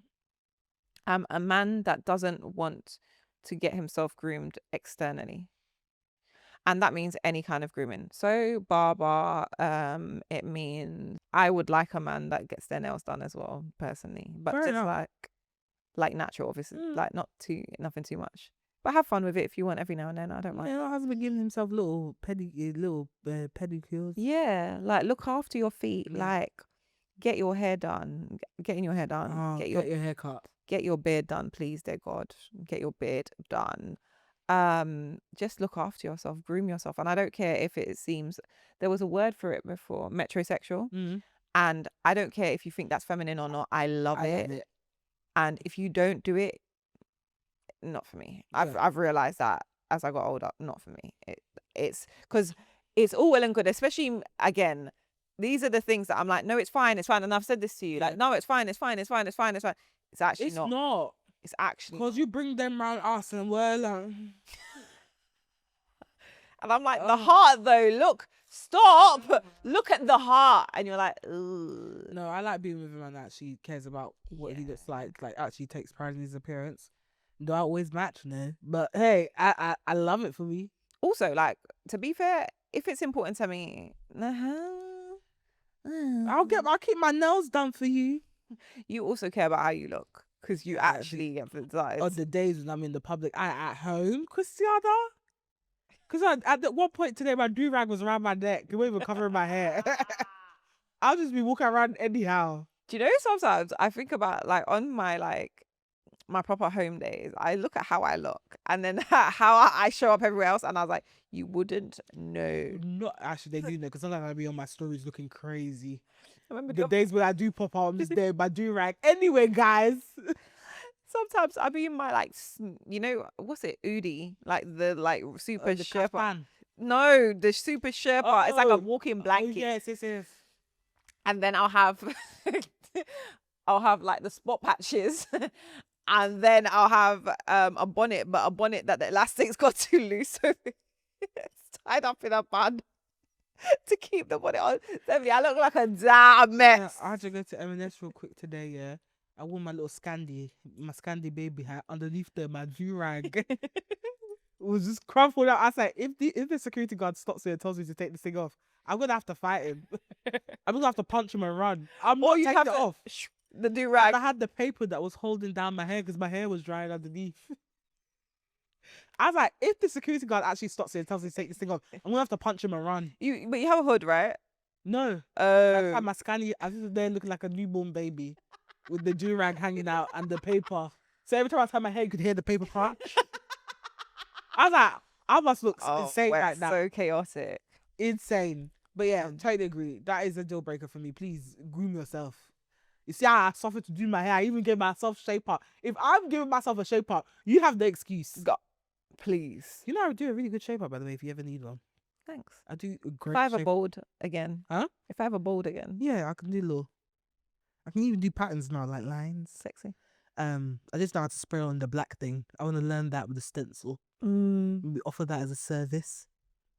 A man that doesn't want to get himself groomed externally. And that means any kind of grooming. So barber, it means I would like a man that gets their nails done as well, personally. But Fair just enough. like natural, obviously. Like nothing too much. But have fun with it if you want every now and then. I don't mind. Yeah, my husband giving himself little pedicures. Yeah, like look after your feet. Yeah. Like get your hair done. Getting your hair done. Oh, get your hair cut. Get your beard done, please, dear God. Get your beard done. Just look after yourself, groom yourself. And I don't care if it seems, there was a word for it before, metrosexual. And I don't care if you think that's feminine or not. I love it. And if you don't do it, not for me. I've realized that as I got older, not for me. It's because it's all well and good, especially again, these are the things that I'm like, no, it's fine. And I've said this to you, like, no, it's fine. It's actually not. It's actually because you bring them round us and we're like, and I'm like, the heart though. Look, stop. Look at the heart, and you're like, ugh. No, I like being with a man that actually cares about what he looks like actually takes pride in his appearance. Do I always match? No, but hey, I love it for me. Also, like, to be fair, if it's important to me, I'll keep my nails done for you. You also care about how you look. Because you actually emphasize. On the days when I'm in the public eye at home, Christiana, Because at one point today, my do-rag was around my neck. It wasn't even covering my hair. I'll just be walking around anyhow. Do you know, sometimes I think about, like, on my, like, my proper home days, I look at how I look and then how I show up everywhere else, and I was like, you wouldn't know. Not actually, they do know, because sometimes I'll be on my stories looking crazy. I remember The days when I do pop out, I'm just there with my do-rag. Anyway, guys. sometimes I be in my, like, you know, what's it, Udi, like the, like, super The Sherpa. kaftan. No, the super Sherpa. It's like a Oh. walking Oh, blanket. yes. And then I'll have like the spot patches. And then I'll have a bonnet, but a bonnet that the elastic's got too loose, so it's tied up in a bun to keep the bonnet on. Definitely, I look like a damn mess. I had to go to M&S real quick today, yeah. I wore my little my Scandi baby hat underneath my do-rag. It was just crumpled out. I was like, if the security guard stops me and tells me to take this thing off, I'm gonna have to fight him. I'm gonna have to punch him and run. I'm Or not you taking have it to off. the do-rag. I had the paper that was holding down my hair because my hair was drying underneath. I was like, if the security guard actually stops me and tells me to take this thing off, I'm gonna have to punch him and run. But you have a hood, right? No. I Oh. had my Scandi. I was there looking like a newborn baby with the do-rag hanging out and the paper. So every time I turn my head, you could hear the paper crunch. I was like, I must look insane right now. So chaotic. Insane. But yeah, totally agree. That is a deal breaker for me. Please groom yourself. You see how I suffered to do my hair? I even gave myself shape up. If I'm giving myself a shape up, you have the excuse. Please. You know, I do a really good shape up, by the way, if you ever need one. Thanks. I do a great If I have a shape. bald again. Huh? If I have a bald again. Yeah, I can do I can even do patterns now, like lines. Sexy. I just know how to spray on the black thing. I want to learn that with a stencil. We offer that as a service.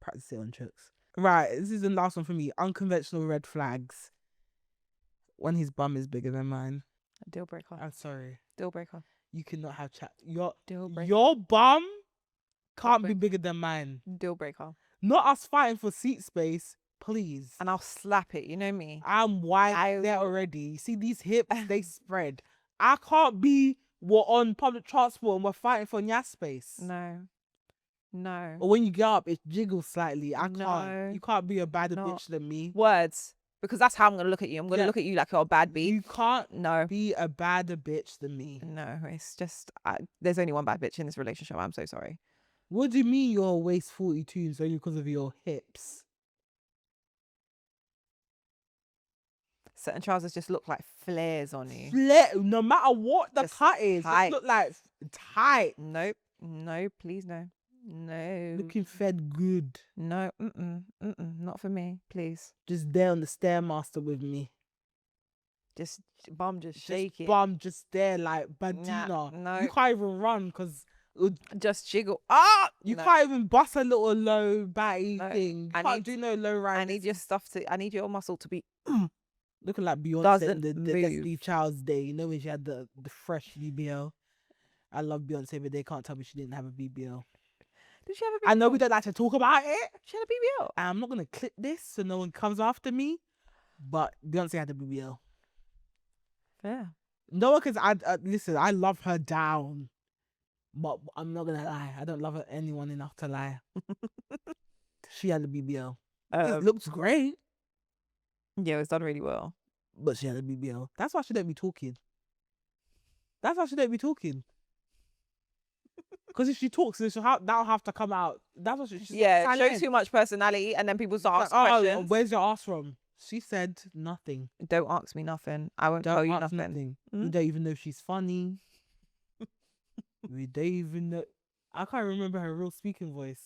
Practice it on jokes. Right, this is the last one for me. Unconventional red flags. When his bum is bigger than mine. A deal breaker. I'm sorry. Deal breaker. You cannot have Deal breaker. Your bum can't be bigger than mine. Deal breaker. Not us fighting for seat space, please. And I'll slap it. You know me. I'm wide there already. You see these hips, they spread. I can't be on public transport and we're fighting for nya space. No. Or when you get up, it jiggles slightly. I No. can't. You can't be a badder No. bitch than me. Words. Because that's how I'm going to look at you. I'm going to look at you like you're a bad bitch. You can't No. be a badder bitch than me. No, it's just, there's only one bad bitch in this relationship. I'm so sorry. What do you mean you're waist 42 and it's only because of your hips? Certain trousers just look like flares on you. No matter what the Just cut is, tight. just look like tight. Nope. No, please no. No. Looking fed good. No. Not for me, please. Just there on the Stairmaster with me. Just bum just shake it. Bum just there like Bandina. Nah, no. You can't even run because Just jiggle. you No. can't even bust a little low batty No. thing. You I can't need- do no low rise. I need your muscle to be Looking like Beyonce Doesn't in the move. Destiny Child's day. You know when she had the fresh BBL. I love Beyonce, but they can't tell me she didn't have a BBL. Did she have a BBL? I know we don't like to talk about it. She had a BBL. I'm not gonna clip this so no one comes after me. But Beyonce had a BBL. Yeah. No one can. Listen, I love her down, but I'm not gonna lie. I don't love anyone enough to lie. She had a BBL. It looks great, Yeah, it's done really well. but she had a BBL. That's why she don't be talking. Because if she talks, then that'll have to come out. That's what she's Yeah, show silent. too much personality and then people start Like, asking questions. where's your ass from? She said nothing. Don't ask me nothing. I won't tell you ask nothing. We don't even know if she's funny. We don't even know. I can't remember her real speaking voice.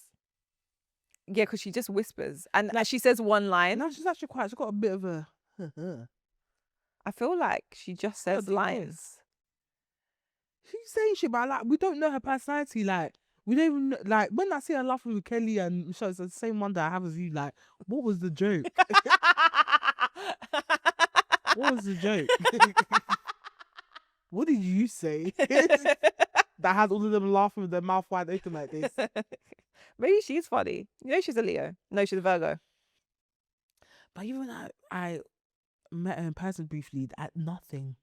Yeah, because she just whispers. And she says one line. No, she's actually she's got a bit of a... I feel like she just says deep lines. She's saying shit, but like, we don't know her personality. Like, we don't even know, like, when I see her laughing with Kelly and Michelle, it's the same one that I have with you. Like, what was the joke? What was the joke? What did you say? That has all of them laughing with their mouth wide open like this. Maybe she's funny. You know she's a Leo. No, she's a Virgo. But even I met her in person briefly at nothing.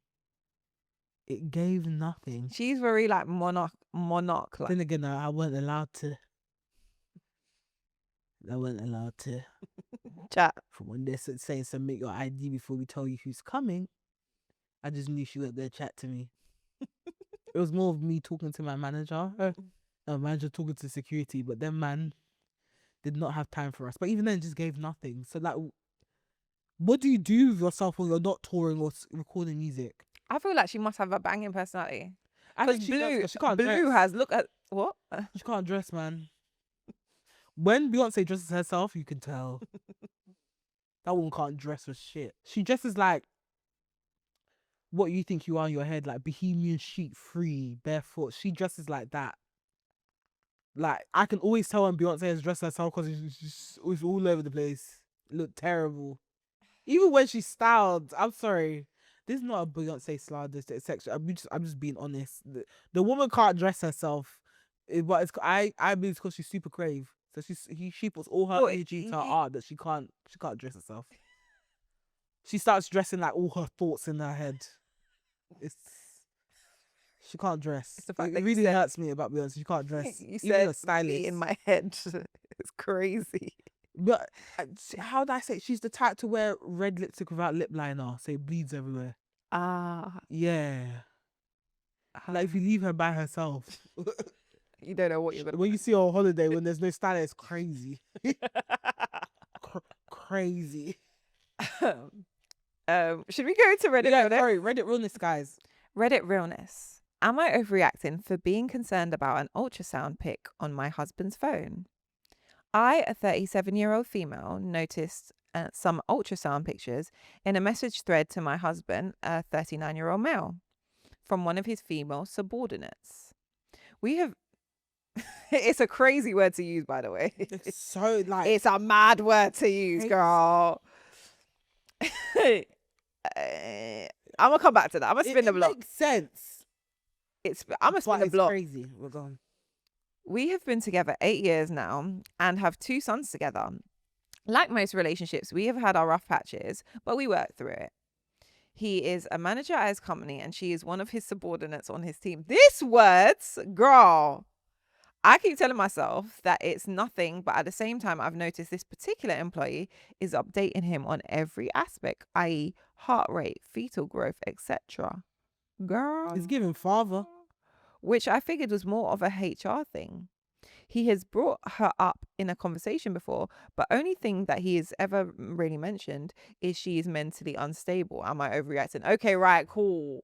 It gave nothing. She's very like monarch like. Then again, I wasn't allowed to. I wasn't allowed to. Chat. From when they're saying submit your ID before we tell you who's coming, I just knew she went there chat to me. It was more of me talking to my manager. Manager talking to security, but then man did not have time for us. But even then, just gave nothing. So like, what do you do with yourself when you're not touring or recording music? I feel like she must have a banging personality. I think Because she does, 'cause she can't Blue dress. has, look at, what? She can't dress, man. When Beyonce dresses herself, you can tell. That woman can't dress for shit. She dresses like what you think you are in your head, like bohemian chic, free, barefoot. She dresses like that. Like, I can always tell when Beyonce has dressed herself because it's all over the place. It looked terrible. Even when she's styled, I'm sorry. This is not a Beyonce style, this section. I'm just being honest. The woman can't dress herself. But I believe it's because she's super crave. So she puts all her energy into her art that she can't dress herself. She starts dressing like all her thoughts in her head. She can't dress. It's the fact It that really hurts me about Beyonce. She can't dress. You Even said a stylist. in my head. It's crazy. But how do I say? She's the type to wear red lipstick without lip liner, so it bleeds everywhere. Ah. Yeah. Like if you leave her by herself, you don't know what you're gonna. When you see her on holiday when there's no stylist, it's crazy. Crazy. Should we go to Reddit? Yeah, sorry, Reddit Realness, guys. Reddit Realness. Am I overreacting for being concerned about an ultrasound pic on my husband's phone? I, a 37-year-old female, noticed some ultrasound pictures in a message thread to my husband, a 39-year-old male, from one of his female subordinates. We have... It's a crazy word to use, by the way. It's so like... It's a mad word to use, girl. I'm going to come back to that. I'm going to spin the block. It makes sense. I'm going to spin the block. It's crazy. We're gone. We have been together 8 years now and have 2 sons together. Like most relationships, we have had our rough patches, but we work through it. He is a manager at his company and she is one of his subordinates on his team. This words, girl. I keep telling myself that it's nothing, but at the same time, I've noticed this particular employee is updating him on every aspect, i.e. heart rate, fetal growth, etc. Girl. It's giving father. Which I figured was more of a HR thing. He has brought her up in a conversation before, but only thing that he has ever really mentioned is she is mentally unstable. Am I overreacting? Okay, right, cool.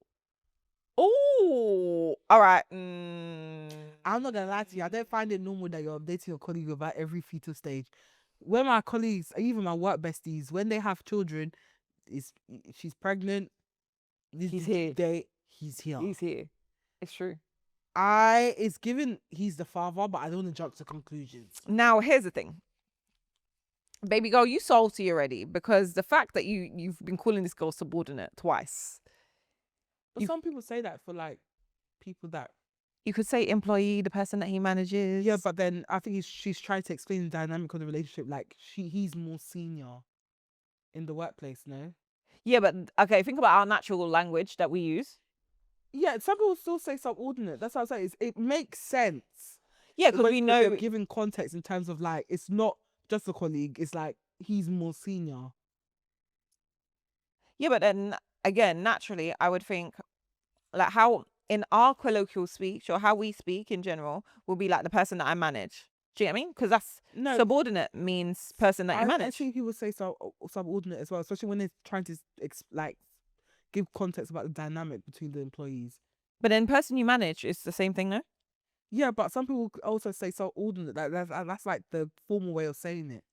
Oh, all right. I'm not gonna lie to you. I don't find it normal that you're updating your colleague about every fetal stage. When my colleagues, even my work besties, when they have children, she's pregnant. He's here. He's here. He's here. It's true. It's given he's the father, but I don't want to jump to conclusions. Now, here's the thing. Baby girl, you salty already because the fact that you've been calling this girl subordinate twice. But some people say that for like people that... You could say employee, the person that he manages. Yeah, but then I think she's trying to explain the dynamic of the relationship. Like he's more senior in the workplace, no? Yeah, but okay, think about our natural language that we use. Yeah, some people still say subordinate. That's what I'm saying. It makes sense. Yeah, because we know... Given context in terms of like, it's not just a colleague. It's like, he's more senior. Yeah, but then, again, naturally, I would think, like how in our colloquial speech or how we speak in general will be like the person that I manage. Do you get what I mean? Because that's subordinate means person that you manage. I think people say subordinate as well, especially when they're trying to give context about the dynamic between the employees. But then person you manage is the same thing, no? Yeah, but some people also say subordinate. That's like the formal way of saying it.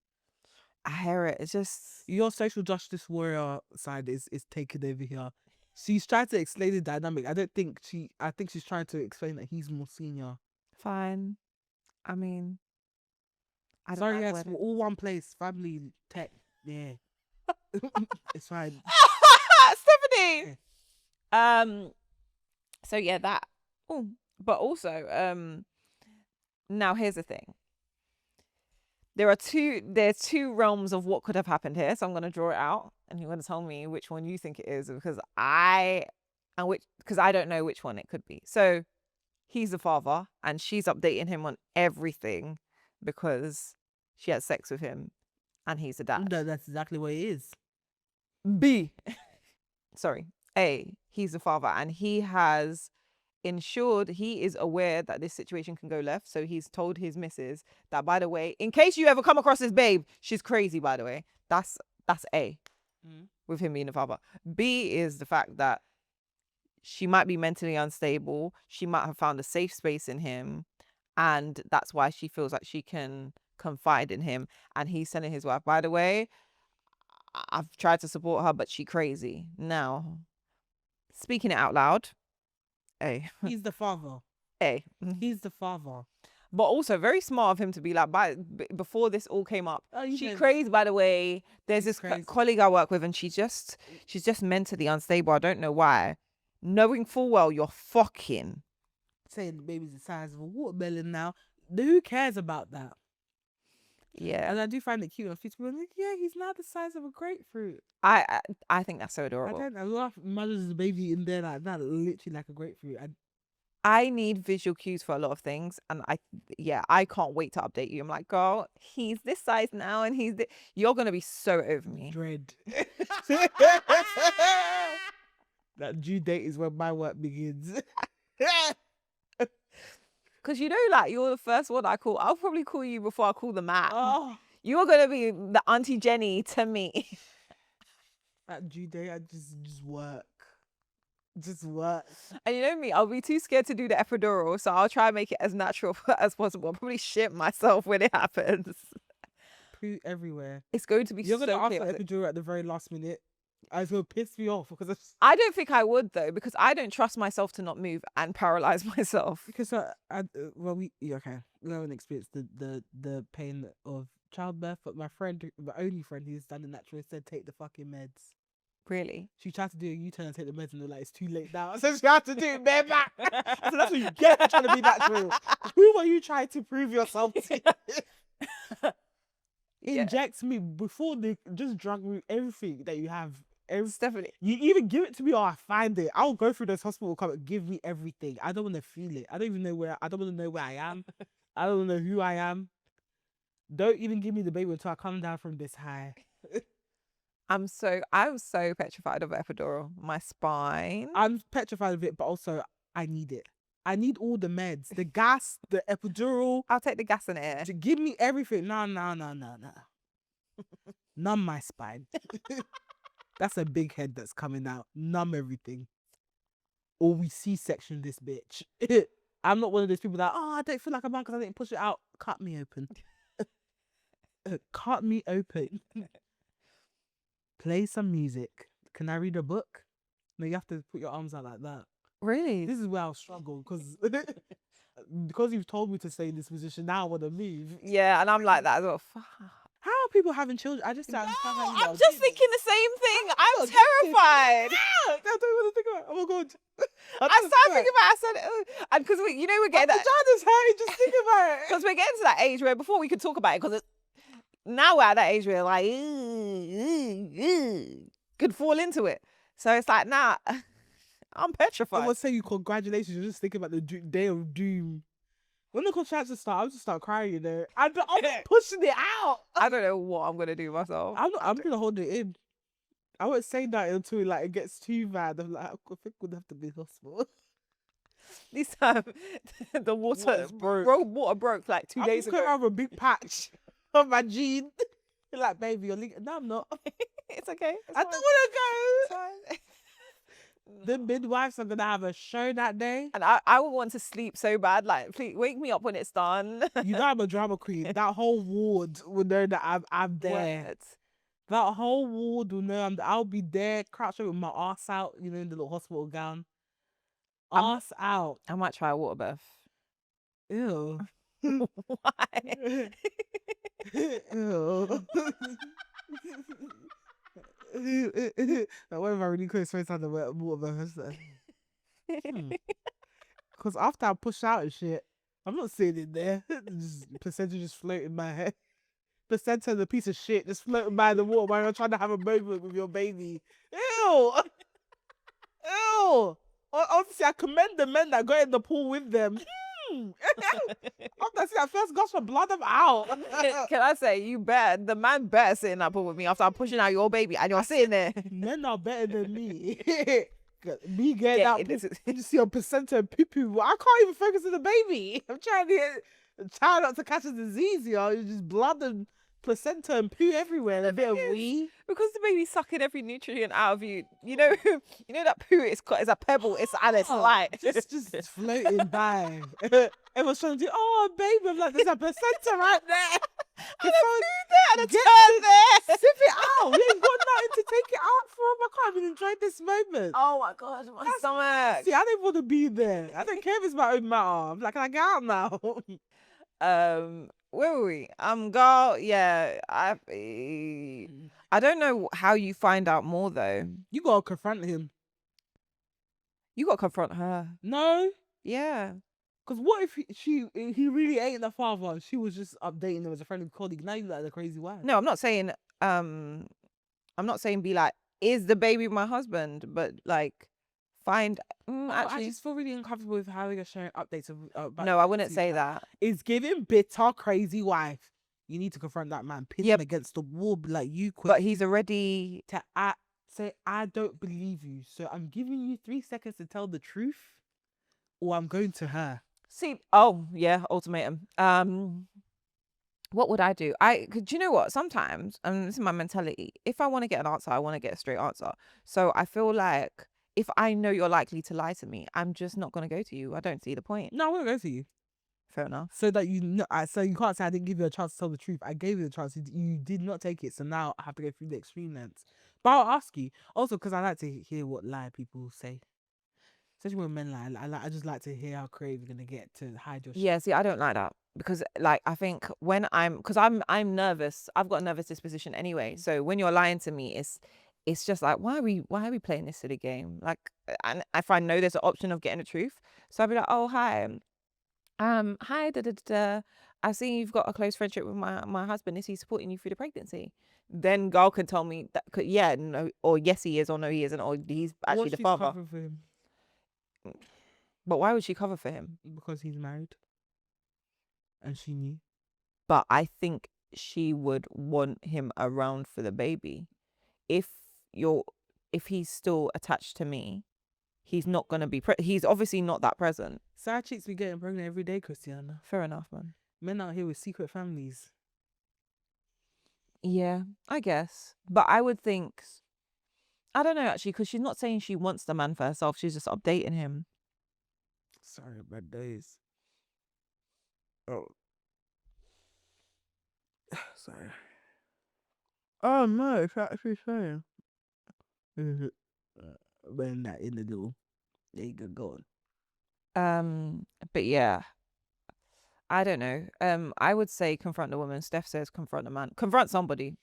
I hear it. It's just... Your social justice warrior side is taken over here. She's trying to explain the dynamic. I think she's trying to explain that he's more senior. Fine. I mean... Sorry, yes, we're all one place. Family, tech, yeah. It's fine. Stephanie! Yeah. So yeah, that. Oh, but also, now here's the thing. There's two realms of what could have happened here. So I'm going to draw it out and you're going to tell me which one you think it is because I don't know which one it could be. So he's the father and she's updating him on everything because she has sex with him and he's a dad. No, that's exactly what it is. B. Sorry. A. He's the father and he has ensured, he is aware that this situation can go left. So he's told his missus that, by the way, in case you ever come across this babe, she's crazy, by the way. That's A, with him being the father. B is the fact that she might be mentally unstable. She might have found a safe space in him. And that's why she feels like she can confide in him. And he's telling his wife, by the way, I've tried to support her, but she crazy. Now, speaking it out loud, A. He's the father. A. He's the father. But also very smart of him to be like, before this all came up, she's crazy, by the way. There's this colleague I work with and she's just mentally unstable. I don't know why. Knowing full well you're fucking. Saying the baby's the size of a watermelon now. Who cares about that? Yeah. And I do find it cute when people are like, yeah, he's now the size of a grapefruit. I think that's so adorable. I love mothers' baby in there like that, literally like a grapefruit. I need visual cues for a lot of things, and I can't wait to update you. I'm like, girl, he's this size now, and you're gonna be so over me. Dread. That due date is when my work begins. Because like you're the first one I call. I'll probably call you before I call the Matt. Oh. You're gonna be the Auntie Jenny to me. At due date, I just work. Just work. And you know me, I'll be too scared to do the epidural, so I'll try and make it as natural as possible. I'll probably shit myself when it happens. Poo everywhere. It's going to be You're so gonna ask chaotic. for epidural at the very last minute. It's gonna piss me off because I don't think I would though, because I don't trust myself to not move and paralyze myself. Because we haven't experienced the pain of childbirth, but my only friend who's done the natural said take the fucking meds. Really? She tried to do a U-turn and take the meds and they're like, it's too late now. So she had to do it bareback. So that's what you get for trying to be natural. Who are you trying to prove yourself to? Inject me before they just drug me everything that you have. Definitely. You even give it to me or I find it. I'll go through this hospital cover. Give me everything. I don't want to feel it. I don't know where I am. I don't know who I am. Don't even give me the baby until I come down from this high. I'm so petrified of epidural. My spine. I'm petrified of it, but also I need it. I need all the meds, the gas, the epidural. I'll take the gas in air. To give me everything. No. Numb my spine. That's a big head that's coming out. Numb everything. Or we C-section this bitch. I'm not one of those people that, I don't feel like I'm on because I didn't push it out. Cut me open. Cut me open. Play some music. Can I read a book? No, you have to put your arms out like that. Really? This is where I'll struggle because you've told me to stay in this position. Now I want to move. Yeah, and I'm like that as well. How are people having children? I just I'm just thinking the same thing. I'm terrified. I don't want to think about it. Oh my god. I started thinking about it. I said, and because we're getting that. Vagina's hurting, just think about it. Because we're getting to that age where before we could talk about it, because now we're at that age where like could fall into it. So it's like, nah, I'm petrified. I would say you congratulations. You're just thinking about the day of doom. When the contractions start, I'll just start crying, you know. I'm pushing it out. I don't know what I'm gonna do myself. I'm gonna hold it in. I won't say that until like it gets too bad. I'm like, I think we'll have to be in hospital. This time, the water broke like 2 days ago. I have a big patch on my jean. You're like, baby, you're leaking. No, I'm not. It's okay. I don't want to go. The midwives are gonna have a show that day, and I will want to sleep so bad. Like, please wake me up when it's done. You know I'm a drama queen. That whole ward will know that I'm there. What? That whole ward will know I'll be there, crouched over with my ass out, you know, in the little hospital gown. Ass out. I might try a water bath. Ew. Why? Ew. What if I really close face on the water bath? Because after I push out and shit, I'm not sitting in there. Placenta just floating in my head. Placenta, the piece of shit, just floating by the water while you're trying to have a moment with your baby. Ew! Ew! Obviously, I commend the men that got in the pool with them. After I see that first gush of blood, I'm out. Can I say, the man better sit in that pool with me after I'm pushing out your baby and you're sitting there. Men are better than me. Me getting Yeah, that pool, you just see a placenta and poo-poo. I can't even focus on the baby. I'm trying not to catch a disease, yo. It's just blood and placenta and poo everywhere. And a bit of wee. Because the baby's sucking every nutrient out of you. You know that poo is a pebble. It's light. Just floating by. Everyone's trying to do, oh, baby. I'm like, there's a placenta right there. And a poo there and a Get turd there. Sip it out. We ain't got nothing to take it out from. I can't even enjoy this moment. Oh my God, my stomach. See, I don't want to be there. I don't care if it's my own matter. I'm like, can I get out now? Where were we? Girl, yeah. I don't know how you find out more though. You gotta confront him. You gotta confront her. No, Yeah. because what if he really ain't the father? And she was just updating him as a friendly colleague. Now you like the crazy wife. No, I'm not saying be like, is the baby my husband? But like, find I actually. just feel really uncomfortable with how you're sharing updates about. No, I wouldn't say that. It's giving bitter crazy wife. You need to confront that man. Pin him against the wall. Be like, you quit. But he's already Say, I don't believe you. So I'm giving you 3 seconds to tell the truth, or I'm going to her. See, oh yeah, ultimatum. What would I do? Do you know what? Sometimes, and this is my mentality, if I want to get an answer, I want to get a straight answer. So I feel like if I know you're likely to lie to me, I'm just not going to go to you. I don't see the point. No, I want to go to you. Fair enough. So that you know, so you can't say I didn't give you a chance to tell the truth. I gave you the chance. You did not take it. So now I have to go through the extreme lengths. But I'll ask you also because I like to hear what lie people say. Especially when men lie. I just like to hear how creative you're gonna get to hide your shit. Yeah, see, I don't like that because, like, I think when I'm nervous. I've got a nervous disposition anyway. So when you're lying to me, it's just like, why are we playing this silly game? Like, and if I know there's an option of getting the truth, so I'll be like, oh hi, hi, da da da. Da. I see you've got a close friendship with my husband. Is he supporting you through the pregnancy? Then girl can tell me that, yeah, no, or yes he is, or no he isn't, or he's actually the father. Covering for him? But why would she cover for him? Because he's married, and she knew. But I think she would want him around for the baby. If he's still attached to me, he's not gonna be. He's obviously not that present. Side chicks be getting pregnant every day, Christiana. Fair enough, man. Men out here with secret families. Yeah, I guess. But I would think, I don't know actually, because she's not saying she wants the man for herself. She's just updating him. Sorry, bad days. Oh. Sorry. Oh no, it's actually saying. When that in the door, there you go. But yeah, I don't know. I would say confront the woman. Steph says confront the man. Confront somebody.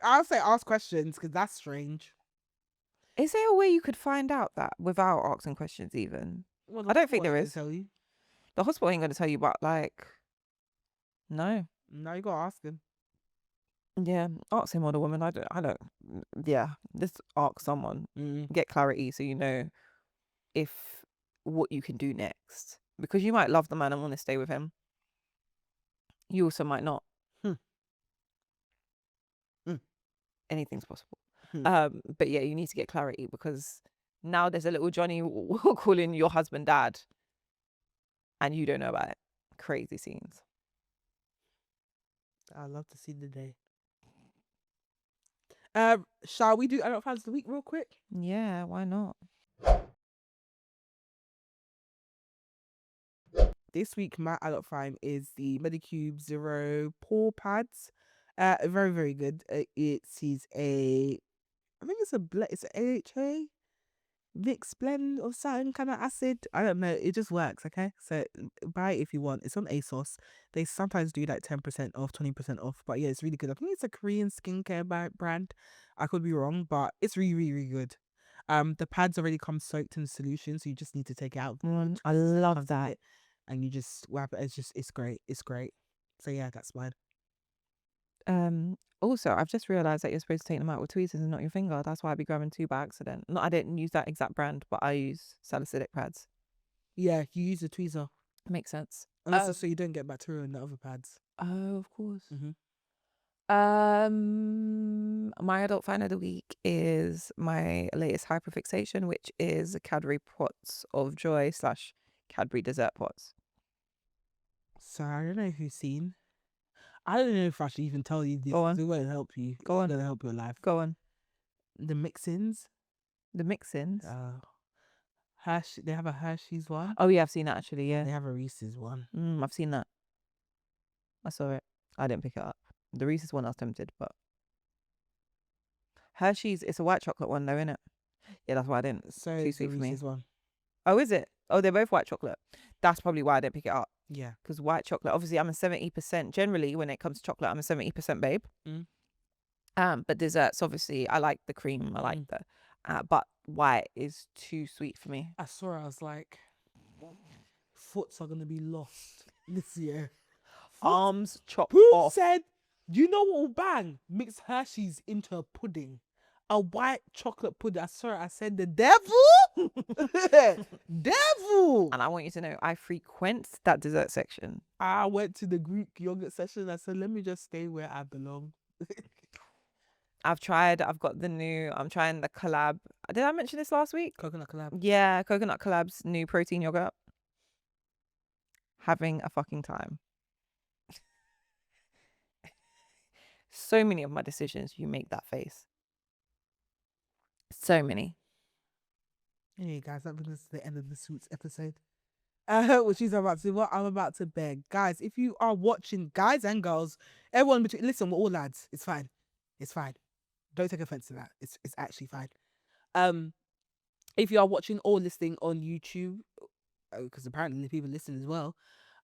I'll say ask questions because that's strange. Is there a way you could find out that without asking questions even? Well, I don't think there is. Tell you. The hospital ain't going to tell you, but like, no. No, you gotta ask him. Yeah, ask him or the woman. I don't. Yeah, just ask someone. Get clarity so you know what you can do next. Because you might love the man and want to stay with him. You also might not. Anything's possible. But yeah, you need to get clarity because now there's a little Johnny calling your husband dad and you don't know about it. Crazy scenes. I'd love to see the day. Shall we do adult fans of the week real quick? Yeah, why not? This week, my adult find is the Medicube Zero Paw Pads. Very, very good. I think it's an AHA mixed blend of certain kind of acid. I don't know. It just works. Okay, so buy it if you want. It's on ASOS. They sometimes do like 10% off, 20% off. But yeah, it's really good. I think it's a Korean skincare brand. I could be wrong, but it's really, really, really good. The pads already come soaked in solution, so you just need to take it out. I love that. And you just wrap it. It's great. It's great. So yeah, that's mine. Also, I've just realized that you're supposed to take them out with tweezers and not your finger. That's why I'd be grabbing two by accident. I didn't use that exact brand, but I use salicylic pads. Yeah, you use a tweezer. Makes sense. And also so you don't get bacteria in the other pads. Oh, of course. Mm-hmm. My adult find of the week is my latest hyperfixation, which is Cadbury Pots of Joy / Cadbury Dessert Pots. So I don't know if you've seen. I don't know if I should even tell you this. Go on. It won't help you. Go on. It's gonna help your life. Go on. The mix-ins. The mix-ins. They have a Hershey's one. Oh yeah, I've seen that actually. Yeah. They have a Reese's one. I've seen that. I saw it. I didn't pick it up. The Reese's one I was tempted, but Hershey's, it's a white chocolate one though, isn't it? Yeah, that's why I didn't. So Too it's the sweet for me. Reese's one. Oh, is it? Oh, they're both white chocolate. That's probably why I didn't pick it up. Yeah. Because white chocolate, obviously I'm a 70%. Generally, when it comes to chocolate, I'm a 70% babe. But desserts, obviously, I like the cream. I like the, but white is too sweet for me. I saw it. I was like, foots are gonna be lost this year. Arms chopped Who off. said? You know what will bang? Mix Hershey's into a pudding. A white chocolate pudding. I saw it. I said, the devil? Devil! And I want you to know, I frequent that dessert section. I went to the Greek yogurt section. I said, let me just stay where I belong. I'm trying the collab. Did I mention this last week? Coconut collab. Yeah, Coconut Collab's new protein yogurt. Having a fucking time. So many of my decisions, you make that face. So many. Anyway, guys, that brings us to the end of the Suits episode. Which is about to what I'm about to beg. Guys, if you are watching, guys and girls, everyone between, listen, we're all lads. It's fine. It's fine. Don't take offense to that. It's actually fine. If you are watching or listening on YouTube, because apparently people listen as well.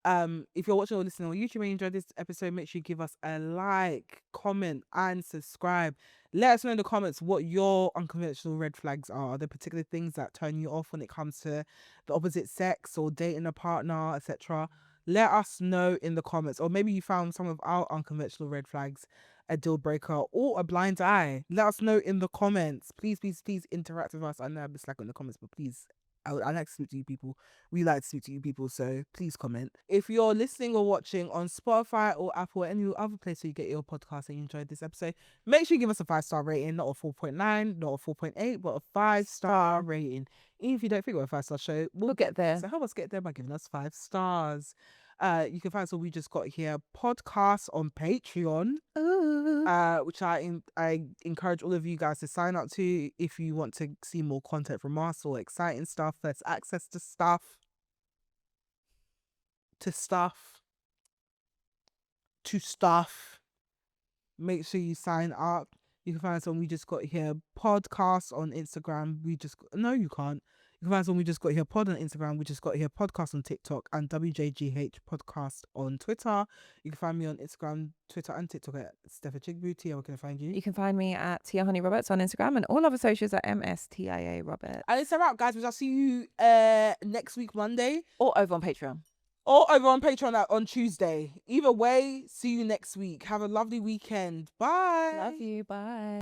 If you're watching or listening on YouTube and you enjoyed this episode, make sure you give us a like, comment, and subscribe. Let us know in the comments what your unconventional red flags are. Are there particular things that turn you off when it comes to the opposite sex or dating a partner, etc.? Let us know in the comments. Or maybe you found some of our unconventional red flags a deal breaker or a blind eye. Let us know in the comments. Please, please, please interact with us. I know I've been slacking in the comments, but please, I like to speak to you people. We like to speak to you people, so please comment. If you're listening or watching on Spotify or Apple or any other place where you get your podcast and you enjoyed this episode, make sure you give us a 5-star rating, not a 4.9, not a 4.8, but a 5-star rating. Even if you don't think we're a 5-star show, we'll get there. So help us get there by giving us 5 stars. You can find us on We Just Got Here podcast on Patreon, which I encourage all of you guys to sign up to if you want to see more content from us or exciting stuff. There's access to stuff. Make sure you sign up. You can find us on We Just Got Here podcast on Instagram. No, you can't. You can find us on We Just Got Here pod on Instagram. We Just Got Here podcast on TikTok and WJGH podcast on Twitter. You can find me on Instagram, Twitter, and TikTok at Steph Chigbooty. Where can I find you? You can find me at Tia Honey Roberts on Instagram and all other socials at MSTIA Roberts. And it's a wrap, guys. I'll see you next week, Monday. Or over on Patreon. Or over on Patreon on Tuesday. Either way, see you next week. Have a lovely weekend. Bye. Love you. Bye.